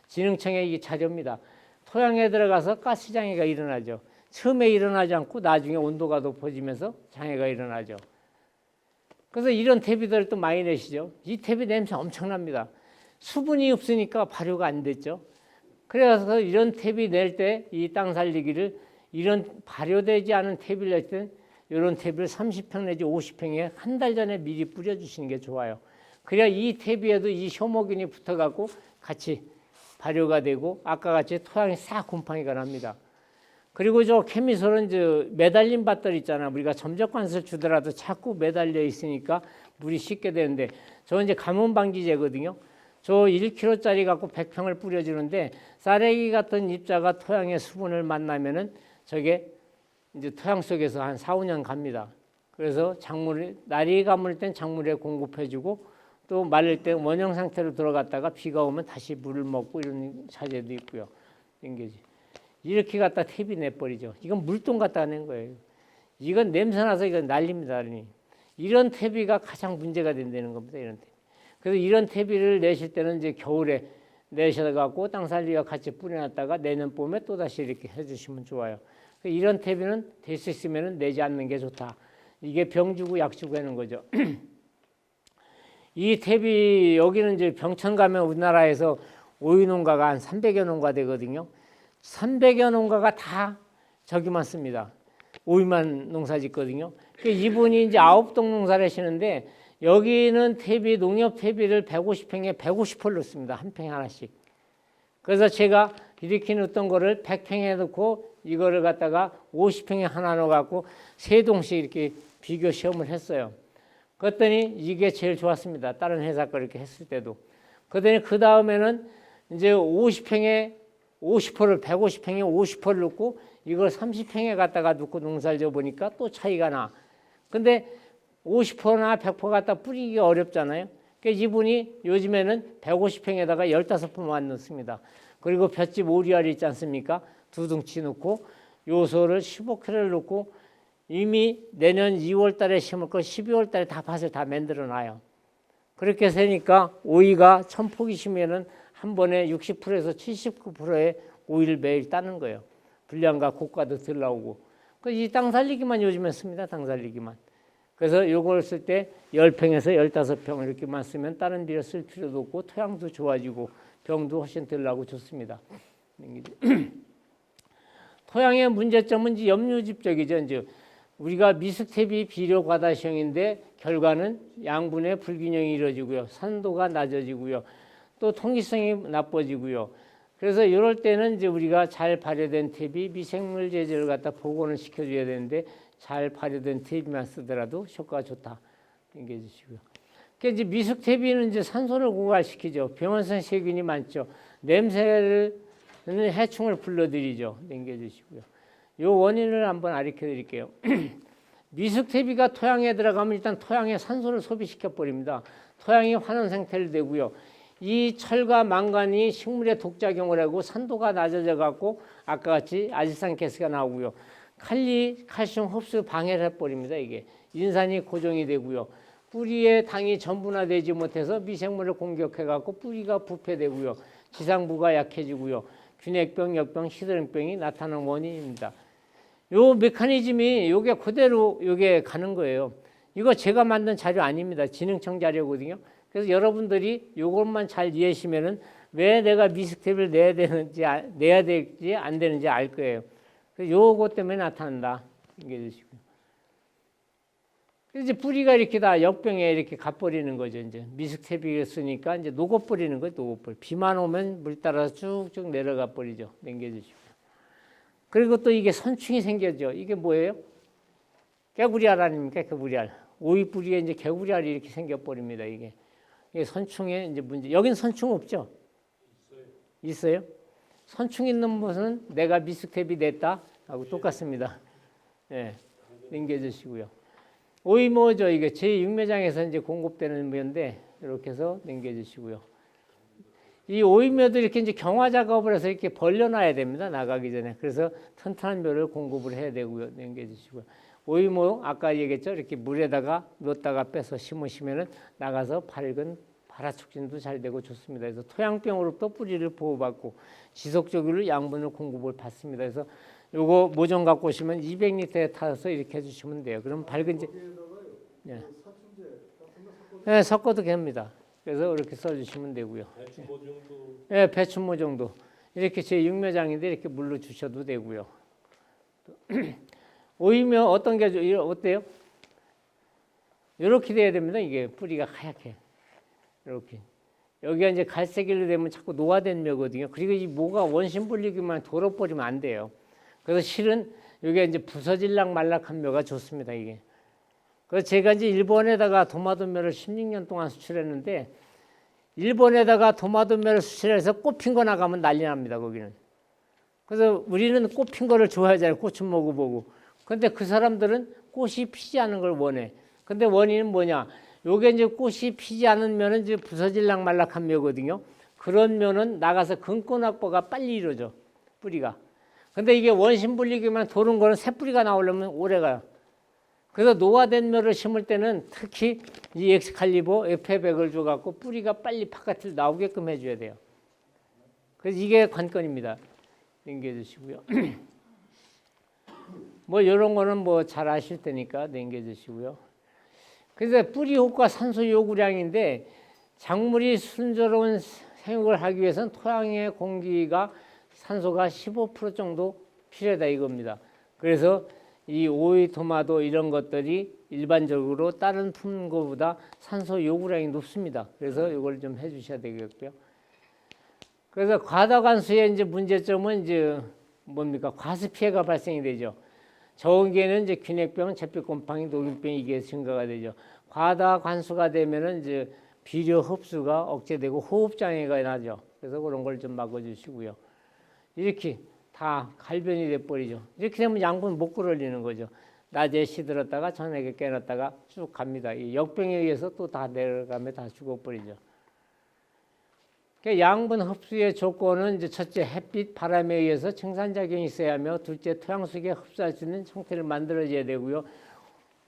[SPEAKER 1] 진흥청의 이 자료입니다. 토양에 들어가서 가스장애가 일어나죠. 처음에 일어나지 않고 나중에 온도가 높아지면서 장애가 일어나죠. 그래서 이런 퇴비들을 또 많이 내시죠. 이 퇴비 냄새 엄청납니다. 수분이 없으니까 발효가 안 됐죠. 그래서 이런 퇴비 낼 때 이 땅 살리기를 이런 발효되지 않은 퇴비를 낼 때는 이런 퇴비를 30평 내지 50평에 한 달 전에 미리 뿌려주시는 게 좋아요. 그래야 이 퇴비에도 이 효모균이 붙어갖고 같이 발효가 되고 아까 같이 토양이 싹 곰팡이가 납니다. 그리고 저 케미솔은 저 매달린 밭들 있잖아. 우리가 점적관을 주더라도 자꾸 매달려 있으니까 물이 씻게 되는데 저 이제 가뭄 방지제거든요. 저 1kg짜리 갖고 100평을 뿌려주는데 쌀래기 같은 입자가 토양의 수분을 만나면은 저게 이제 토양 속에서 한 4, 5년 갑니다. 그래서 작물이 날이 가물 땐 작물에 공급해주고 또 마를 때 원형 상태로 들어갔다가 비가 오면 다시 물을 먹고 이런 자재도 있고요. 이렇게 갖다 퇴비 내버리죠. 이건 물똥 갖다 낸 거예요. 이건 냄새나서 이건 난립니다. 이런 퇴비가 가장 문제가 된다는 겁니다. 이런 퇴비. 그래서 이런 퇴비를 내실 때는 이제 겨울에 내셔갖고 땅살리와 같이 뿌려놨다가 내년 봄에 또 다시 이렇게 해주시면 좋아요. 이런 퇴비는 될 수 있으면 내지 않는 게 좋다. 이게 병 주고 약 주고 하는 거죠. 이 퇴비 여기는 이제 병천 가면 우리나라에서 오이 농가가 한 300여 농가 되거든요. 300여 농가가 다 저기만 씁니다. 오이만 농사 짓거든요. 이분이 이제 9동 농사를 하시는데 여기는 퇴비, 농협 퇴비를 150평에 150홀 넣습니다. 한 평에 하나씩. 그래서 제가 이렇게 넣었던 거를 100평에 넣고 이거를 갖다가 50평에 하나 넣어갖고 세 동씩 이렇게 비교 시험을 했어요. 그랬더니 이게 제일 좋았습니다. 다른 회사 거 이렇게 했을 때도. 그랬더니 그 다음에는 이제 50평에 50%를 150평에 50%를 넣고 이걸 30평에 갖다가 넣고 농사를 져 보니까 또 차이가 나. 근데 50%나 100% 갖다 뿌리기 어렵잖아요. 그러니까 이분이 요즘에는 150평에다가 15%만 넣습니다. 그리고 볏짚 오리알이 있지 않습니까? 두 둥치 넣고 요소를 15kg를 넣고 이미 내년 2월 달에 심을 거 12월 달에 다 밭을 다 만들어 놔요. 그렇게 되니까 오이가 1000포기 심으면은 한 번에 60%에서 79%의 오이를 매일 따는 거예요. 분량과 고가도 덜 나오고. 이 땅 살리기만 요즘에 씁니다. 땅 살리기만. 그래서 이걸 쓸 때 10평에서 15평 이렇게만 쓰면 다른 데를 쓸 필요도 없고 토양도 좋아지고 병도 훨씬 덜 나고 좋습니다. 토양의 문제점은 이제 염류집적이죠. 이제 우리가 미스텝이 비료 과다시형인데 결과는 양분의 불균형이 이루어지고요. 산도가 낮아지고요. 또 통기성이 나빠지고요. 그래서 이럴 때는 이제 우리가 잘 발효된 퇴비, 미생물 제제를 갖다 복원을 시켜줘야 되는데 잘 발효된 퇴비만 쓰더라도 효과가 좋다. 넘겨주시고요. 그러니까 이제 미숙 퇴비는 이제 산소를 고갈시키죠. 병원성 세균이 많죠. 냄새를 그러면 해충을 불러들이죠. 당겨주시고요. 요 원인을 한번 알려 드릴게요. 미숙퇴비가 토양에 들어가면 일단 토양에 산소를 소비시켜 버립니다. 토양이 환원 상태를 되고요. 이 철과 망간이 식물에 독작용을 하고 산도가 낮아져 갖고 아까 같이 아질산가스가 나오고요. 칼리, 칼슘 흡수 방해를 해버립니다. 이게 인산이 고정이 되고요. 뿌리에 당이 전분화되지 못해서 미생물을 공격해 갖고 뿌리가 부패되고요. 지상부가 약해지고요. 균핵병, 역병, 시드름병이 나타나는 원인입니다. 요 메커니즘이 요게 그대로 요게 가는 거예요. 이거 제가 만든 자료 아닙니다. 진흥청 자료거든요. 그래서 여러분들이 요것만 잘 이해하시면은 왜 내가 미스텝을 내야 되는지 내야 될지 안 되는지 알 거예요. 그래서 요것 때문에 나타난다. 이게 주시고요. 이제 뿌리가 이렇게 다 역병에 이렇게 가버리는 거죠. 이제 미스텝이 쓰니까 이제 녹아버리는 거예요. 녹아버려. 비만 오면 물 따라서 쭉쭉 내려가 버리죠. 남겨주시고. 그리고 또 이게 선충이 생겨죠. 이게 뭐예요? 개구리알 아닙니까? 개구리알. 오이 뿌리에 이제 개구리알이 이렇게 생겨버립니다. 이게 선충의 이제 문제. 여긴 선충 없죠? 있어요? 선충 있는 것은 내가 미스텝이 됐다 하고 똑같습니다. 예, 남겨주시고요. 오이모죠. 이게 제6매장에서 이제 공급되는 묘인데 이렇게 해서 남겨주시고요. 이 오이묘도 이렇게 이제 경화 작업을 해서 이렇게 벌려놔야 됩니다. 나가기 전에. 그래서 튼튼한 묘를 공급을 해야 되고요. 남겨주시고요. 오이모 아까 얘기했죠. 이렇게 물에다가 넣었다가 빼서 심으시면은 나가서 밝은 발화 촉진도 잘 되고 좋습니다. 그래서 토양병으로부터 뿌리를 보호받고 지속적으로 양분을 공급을 받습니다. 그래서 요거 모종 갖고 오시면 200리터에 타서 이렇게 해주시면 돼요. 그럼 밝은 예. 네, 섞어도 됩니다. 그래서 이렇게 써주시면 되고요.
[SPEAKER 3] 배추 모종도
[SPEAKER 1] 예, 배추 모종도 이렇게 제 6매장인데 이렇게 물로 주셔도 되고요. 오이면 어떤 게 어때요? 이렇게 돼야 됩니다. 이게 뿌리가 하얗게 이렇게 여기가 이제 갈색일로 되면 자꾸 노화된 묘거든요. 그리고 이 모가 원심 불리기만 돌아버리면 안 돼요. 그래서 실은 이게 이제 부서질락 말락한 묘가 좋습니다. 이게. 그래서 제가 이제 일본에다가 도마도묘를 16년 동안 수출했는데 일본에다가 도마도묘를 수출해서 꽃핀 거 나가면 난리 납니다. 거기는. 그래서 우리는 꽃핀 거를 좋아하잖아요. 꽃은 먹어보고. 근데 그 사람들은 꽃이 피지 않은 걸 원해. 근데 원인은 뭐냐? 요게 이제 꽃이 피지 않은 묘는 이제 부서질락 말락한 묘거든요. 그런 묘는 나가서 근권 확보가 빨리 이루어져. 뿌리가. 근데 이게 원심 불리기만 도는 거는 새 뿌리가 나오려면 오래 가요. 그래서 노화된 묘를 심을 때는 특히 이 엑스칼리버 F100을 줘갖고 뿌리가 빨리 바깥을 나오게끔 해줘야 돼요. 그래서 이게 관건입니다. 남겨주시고요. 뭐 이런 거는 뭐 잘 아실 테니까 남겨주시고요. 그래서 뿌리 효과 산소 요구량인데 작물이 순조로운 생육을 하기 위해서는 토양의 공기가 산소가 15% 정도 필요하다 이겁니다. 그래서 이 오이, 토마토 이런 것들이 일반적으로 다른 품목보다 산소 요구량이 높습니다. 그래서 이걸 좀 해주셔야 되겠고요. 그래서 과다 관수의 이제 문제점은 이제 뭡니까? 과수 피해가 발생이 되죠. 적은 개는 이제 균핵병, 잿빛곰팡이, 녹균병 이게 증가가 되죠. 과다 관수가 되면은 이제 비료 흡수가 억제되고 호흡 장애가 나죠. 그래서 그런 걸 좀 막아주시고요. 이렇게 다 갈변이 돼버리죠. 이렇게 되면 양분 못 끌어올리는 거죠. 낮에 시들었다가 저녁에 깨놨다가 쭉 갑니다. 이 역병에 의해서 또 다 내려가면 다 죽어버리죠. 그러니까 양분 흡수의 조건은 이제 첫째 햇빛, 바람에 의해서 청산작용이 있어야 하며 둘째 토양 속에 흡수할 수 있는 형태를 만들어줘야 되고요.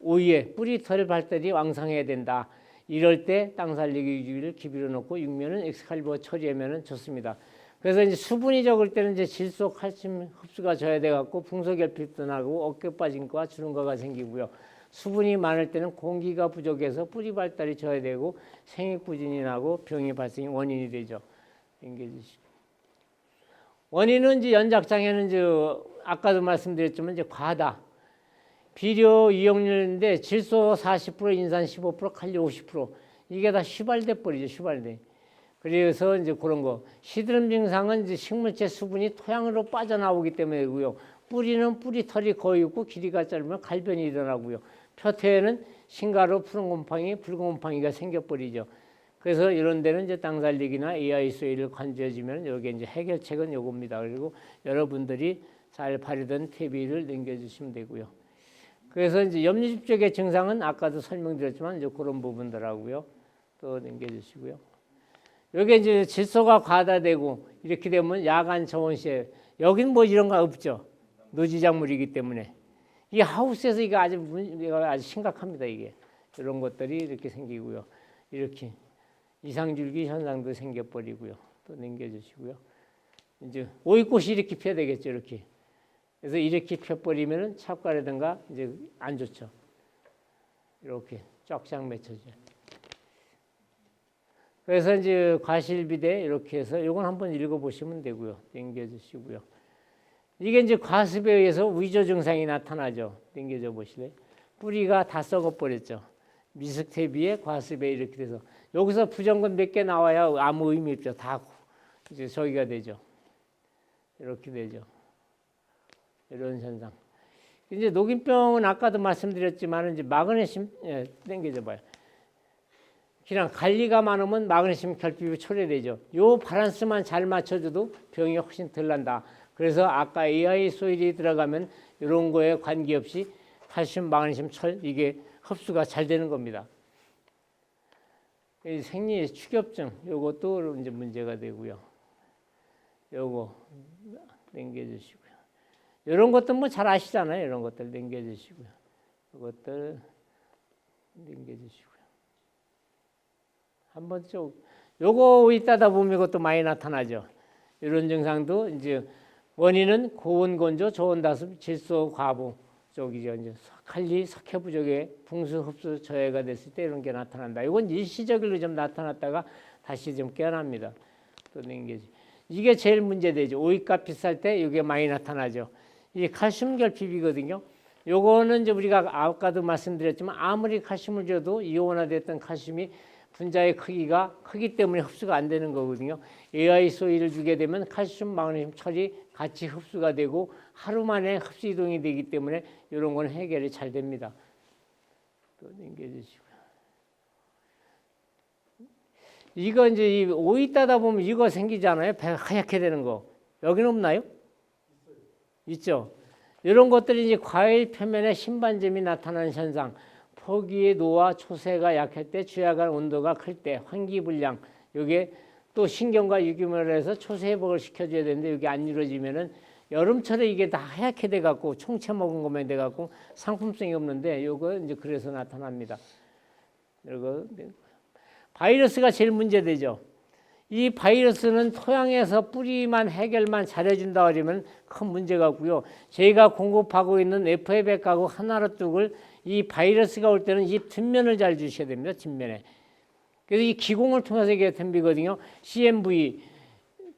[SPEAKER 1] 오이에 뿌리털 발달이 왕성해야 된다. 이럴 때 땅 살리기 유기를 기비로 놓고 육면은 엑스칼리버 처리하면 좋습니다. 그래서 이제 수분이 적을 때는 이제 질소, 칼슘 흡수가 져야 돼 갖고 풍소결핍도 나고 어깨 빠진 거와 주는 거가 생기고요. 수분이 많을 때는 공기가 부족해서 뿌리 발달이 져야 되고 생육 부진이 나고 병이 발생이 원인이 되죠. 원인은 이제 연작장애는 이제 아까도 말씀드렸지만 이제 과다. 비료 이용률인데 질소 40%, 인산 15%, 칼륨 50% 이게 다 휘발돼 버리죠. 휘발돼. 그래서 이제 그런 거. 시드름 증상은 이제 식물체 수분이 토양으로 빠져나오기 때문이고요. 뿌리는 뿌리털이 거의 없고 길이가 짧으면 갈변이 일어나고요. 표태에는 신가루, 푸른 곰팡이, 붉은 곰팡이가 생겨버리죠. 그래서 이런 데는 이제 땅 살리기나 AI 소일을 관주해주면 여기 이제 해결책은 요겁니다. 그리고 여러분들이 잘 바르던 퇴비를 남겨주시면 되고요. 그래서 이제 염류집 쪽의 증상은 아까도 설명드렸지만 이제 그런 부분들하고요. 또 남겨주시고요. 여기 이제 질소가 과다되고 이렇게 되면 야간 저온 시에 여긴 뭐 이런 거 없죠. 노지작물이기 때문에 이 하우스에서 이거 아주 심각합니다. 이게 이런 것들이 이렇게 생기고요. 이렇게 이상줄기 현상도 생겨버리고요. 또 남겨주시고요. 이제 오이꽃이 이렇게 펴야 되겠죠. 이렇게. 그래서 이렇게 펴버리면은 착과라든가 이제 안 좋죠. 이렇게 쫙쫙 맺혀져. 그래서 이제 과실비대 이렇게 해서 이건 한번 읽어보시면 되고요. 당겨주시고요. 이게 이제 과습에 의해서 위조 증상이 나타나죠. 당겨줘 보실래요? 뿌리가 다 썩어버렸죠. 미숙태비에 과습에 이렇게 돼서 여기서 부정근 몇 개 나와야 아무 의미 없죠. 다 이제 저기가 되죠. 이렇게 되죠. 이런 현상. 이제 녹인병은 아까도 말씀드렸지만 이제 마그네슘 당겨줘 봐요. 그냥 관리가 많으면 마그네슘 결핍이 초래되죠. 요 밸런스만 잘 맞춰줘도 병이 훨씬 덜 난다. 그래서 아까 AI 소일이 들어가면 이런 거에 관계없이 칼슘, 마그네슘, 철 이게 흡수가 잘 되는 겁니다. 생리 축엽증 요것도 이제 문제가 되고요. 요거 당겨주시고요. 이런 것들 뭐 잘 아시잖아요. 이런 것들 당겨주시고요. 이것들 당겨주시고요. 한번 쭉 요거 있다다 보면 이것도 많이 나타나죠. 이런 증상도 이제 원인은 고온 건조, 저온 다습, 질소 과부 쪽이죠. 이제 칼리 석회 부족에 풍수 흡수 저해가 됐을 때 이런 게 나타난다. 이건 일시적으로 좀 나타났다가 다시 좀 깨어납니다. 또 냉겨지. 이게 제일 문제되죠. 오이값 비쌀 때 이게 많이 나타나죠. 이게 칼슘 결핍이거든요. 요거는 이제 우리가 아까도 말씀드렸지만 아무리 칼슘을 줘도 이온화됐던 칼슘이 분자의 크기가 크기 때문에 흡수가 안 되는 거거든요. AI 소일을 주게 되면 칼슘, 마그네슘, 철이 같이 흡수가 되고 하루 만에 흡수 이동이 되기 때문에 이런 건 해결이 잘 됩니다. 또 넘겨주시고요. 이거 이제 이 오이 따다 보면 이거 생기잖아요. 배가 하얗게 되는 거. 여기는 없나요? 있죠. 이런 것들이 이제 과일 표면에 신반점이 나타나는 현상. 포기의 노화 초세가 약할 때, 주야간 온도가 클 때, 환기불량, 이게 또 신경과 유기물을 해서 초세 회복을 시켜줘야 되는데 이게 안 이루어지면은 여름철에 이게 다 하얗게 돼갖고 총채 먹은 것만 돼갖고 상품성이 없는데 요거 이제 그래서 나타납니다. 이거 바이러스가 제일 문제되죠. 이 바이러스는 토양에서 뿌리만 해결만 잘해준다 그러면 큰 문제가 없고요. 저희가 공급하고 있는 FA100하고 하나로뚝을 이 바이러스가 올 때는 이 뒷면을 잘 주셔야 됩니다. 뒷면에. 그래서 이 기공을 통해서 이게 덤비거든요. CMV,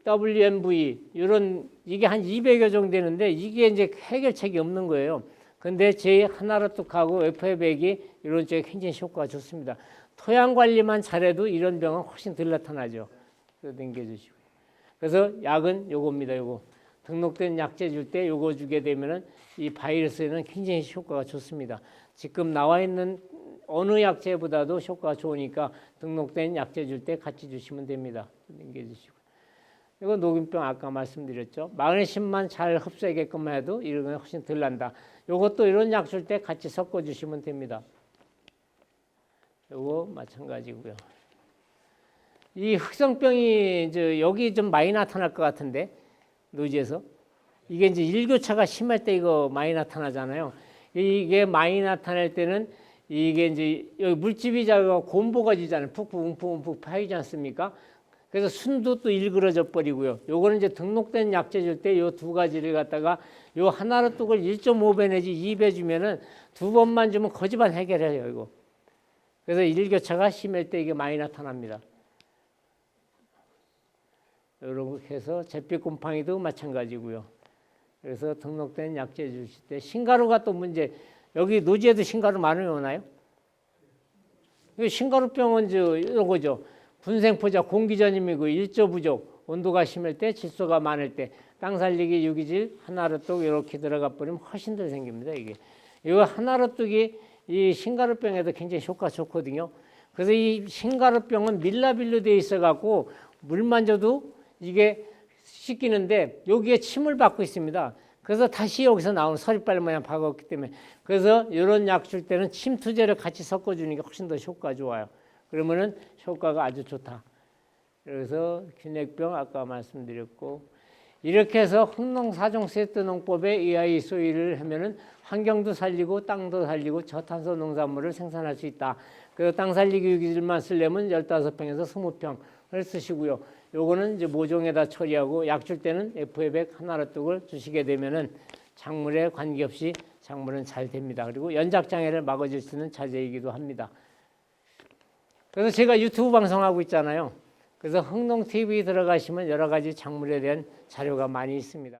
[SPEAKER 1] WMV 이런 이게 한 200여 정도 되는데 이게 이제 해결책이 없는 거예요. 근데 제 하나로뚝하고 FA100이 이런 쪽에 굉장히 효과가 좋습니다. 토양 관리만 잘해도 이런 병은 훨씬 덜 나타나죠. 당겨주시고. 그래서 약은 요겁니다. 요거 등록된 약제 줄 때 요거 주게 되면은 이 바이러스에는 굉장히 효과가 좋습니다. 지금 나와 있는 어느 약제보다도 효과가 좋으니까 등록된 약제 줄 때 같이 주시면 됩니다. 당겨주시고. 이거 녹균병 아까 말씀드렸죠. 마그네슘만 잘 흡수하게끔 해도 이런 건 훨씬 덜 난다. 요것도 이런 약 줄 때 같이 섞어 주시면 됩니다. 요거 마찬가지고요. 이 흑성병이 이제 여기 좀 많이 나타날 것 같은데 노지에서 이게 이제 일교차가 심할 때 이거 많이 나타나잖아요. 이게 많이 나타날 때는 이게 이제 여기 물집이 작아 곰보가 지잖아요. 푹푹 움푹 파이지 않습니까? 그래서 순도 또 일그러져 버리고요. 요거는 이제 등록된 약제 줄 때 요 두 가지를 갖다가 요 하나로 뚝을 1.5배 내지 2배 주면은 두 번만 주면 거지반 해결해요. 이거. 그래서 일교차가 심할 때 이게 많이 나타납니다. 이렇게 해서 잿빛 곰팡이도 마찬가지고요. 그래서 등록된 약제 주실 때 신가루가 또 문제. 여기 노지에도 신가루 많이 오나요? 신가루병은 이런 거죠. 분생포자 공기전임이고 일조 부족, 온도가 심할 때, 질소가 많을 때, 땅 살리기 유기질 하나로뚝 이렇게 들어가 버리면 훨씬 더 생깁니다. 이게 이거 하나로뚝이 이 신가루병에도 굉장히 효과 좋거든요. 그래서 이 흰가루병은 밀라빌로 되어 있어갖고 물만 줘도 이게 씻기는데 여기에 침을 받고 있습니다. 그래서 다시 여기서 나오는 서리빨 모양 박았기 때문에 그래서 이런 약 줄 때는 침 투제를 같이 섞어주는 게 훨씬 더 효과 좋아요. 그러면은 효과가 아주 좋다. 그래서 균핵병 아까 말씀드렸고 이렇게 해서 흥농사종 세트 농법에 의하여 소일을 하면은 환경도 살리고 땅도 살리고 저탄소 농산물을 생산할 수 있다. 그래서 땅 살리기 유기질만 쓰려면 15평에서 20평을 쓰시고요. 요거는 이제 모종에다 처리하고 약 줄 때는 FA100 하나로 뚝을 주시게 되면은 작물에 관계없이 작물은 잘 됩니다. 그리고 연작 장애를 막아줄 수 있는 자재이기도 합니다. 그래서 제가 유튜브 방송하고 있잖아요. 그래서 흥농TV 들어가시면 여러 가지 작물에 대한 자료가 많이 있습니다.